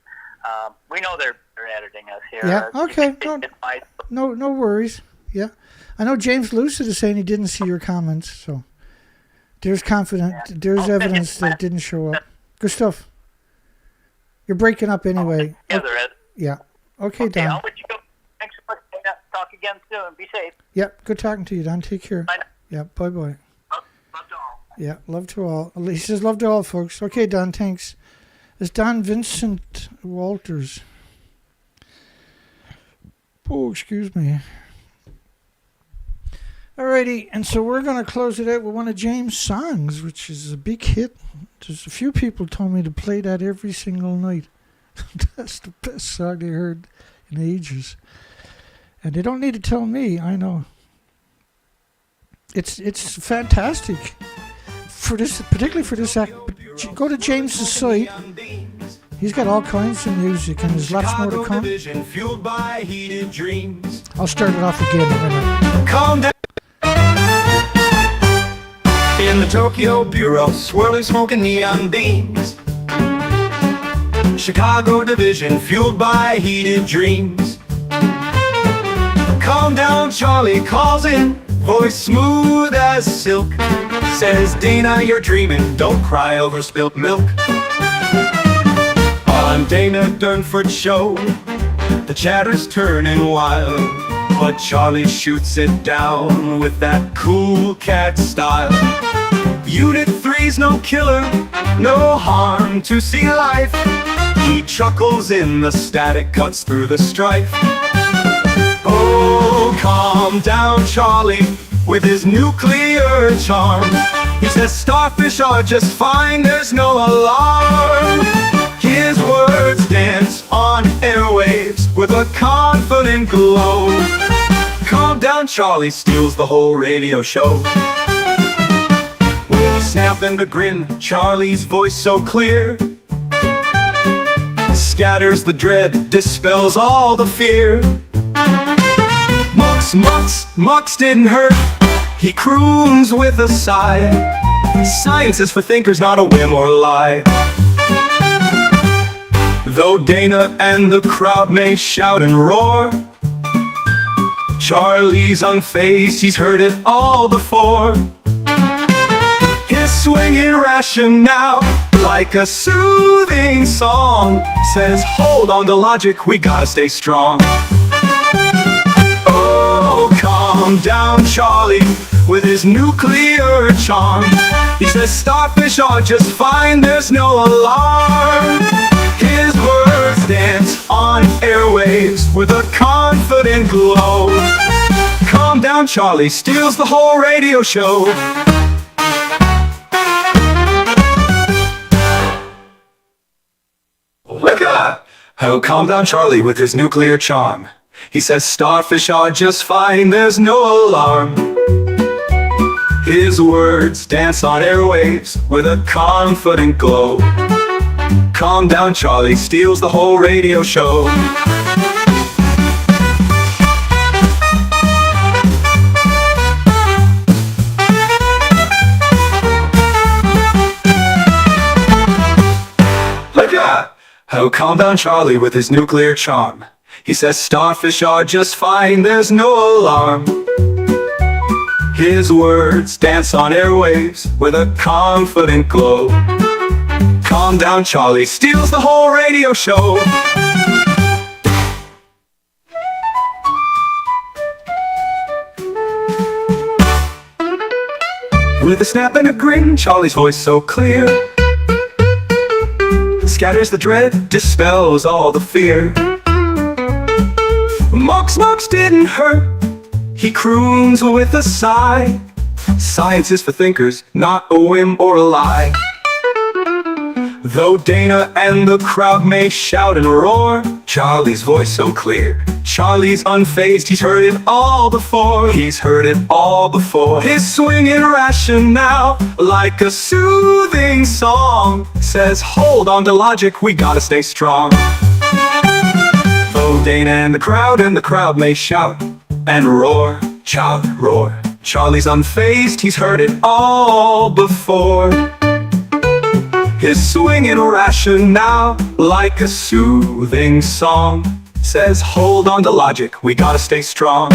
we know they're editing us here. Yeah. Okay. No worries. Yeah. I know James Lucid is saying he didn't see your comments, so there's evidence that it didn't show up. Good stuff. You're breaking up anyway. Together, Ed. Yeah. Okay, Don. I'll let you go. Thanks so much. Talk again soon. Be safe. Yeah, good talking to you, Don. Take care. Bye. Yeah, bye-bye. Love to all. Yeah, love to all. He says love to all, folks. Okay, Don, thanks. It's Don Vincent Walters. Oh, excuse me. Alrighty, and so we're going to close it out with one of James' songs, which is a big hit. There's a few people told me to play that every single night. That's the best song they heard in ages. And they don't need to tell me, I know. It's fantastic. For this, particularly for this act, go to James's site. He's got all kinds of music, and there's lots more to come. I'll start it off again in a minute. Calm down. In the Tokyo Bureau, swirling smoke and neon beams. Chicago division, fueled by heated dreams. Calm down, Charlie calls in, voice smooth as silk. Says, Dana, you're dreaming, don't cry over spilt milk. On Dana Durnford show, the chatter's turning wild, but Charlie shoots it down with that cool cat style. Unit 3's no killer, no harm to see life. He chuckles in the static, cuts through the strife. Oh, calm down, Charlie, with his nuclear charm. He says starfish are just fine, there's no alarm. His words dance on airwaves with a confident glow. Calm down, Charlie steals the whole radio show. With a snap and a grin, Charlie's voice so clear scatters the dread, dispels all the fear. Mux didn't hurt, he croons with a sigh. Science is for thinkers, not a whim or lie. Though Dana and the crowd may shout and roar, Charlie's unfazed, he's heard it all before. His swinging rationale, like a soothing song, says hold on to logic, we gotta stay strong. Oh, calm down, Charlie, with his nuclear charm. He says starfish are just fine, there's no alarm. His words dance on airwaves with a confident glow. Calm down, Charlie steals the whole radio show. Look at how calm down, Charlie, with his nuclear charm. He says starfish are just fine, there's no alarm. His words dance on airwaves with a confident glow. Calm down, Charlie steals the whole radio show. Look at how calm down, Charlie, with his nuclear charm. He says starfish are just fine, there's no alarm. His words dance on airwaves with a confident glow. Calm down, Charlie steals the whole radio show. With a snap and a grin, Charlie's voice so clear scatters the dread, dispels all the fear. Mux didn't hurt, he croons with a sigh. Science is for thinkers, not a whim or a lie. Though Dana and the crowd may shout and roar, Charlie's voice so clear, Charlie's unfazed, he's heard it all before. He's heard it all before. His swinging rationale, like a soothing song, says hold on to logic, we gotta stay strong. Though Dana and the crowd may shout and roar, roar, Charlie's unfazed, he's heard it all before. His swinging rationale, like a soothing song, says hold on to logic, we gotta stay strong.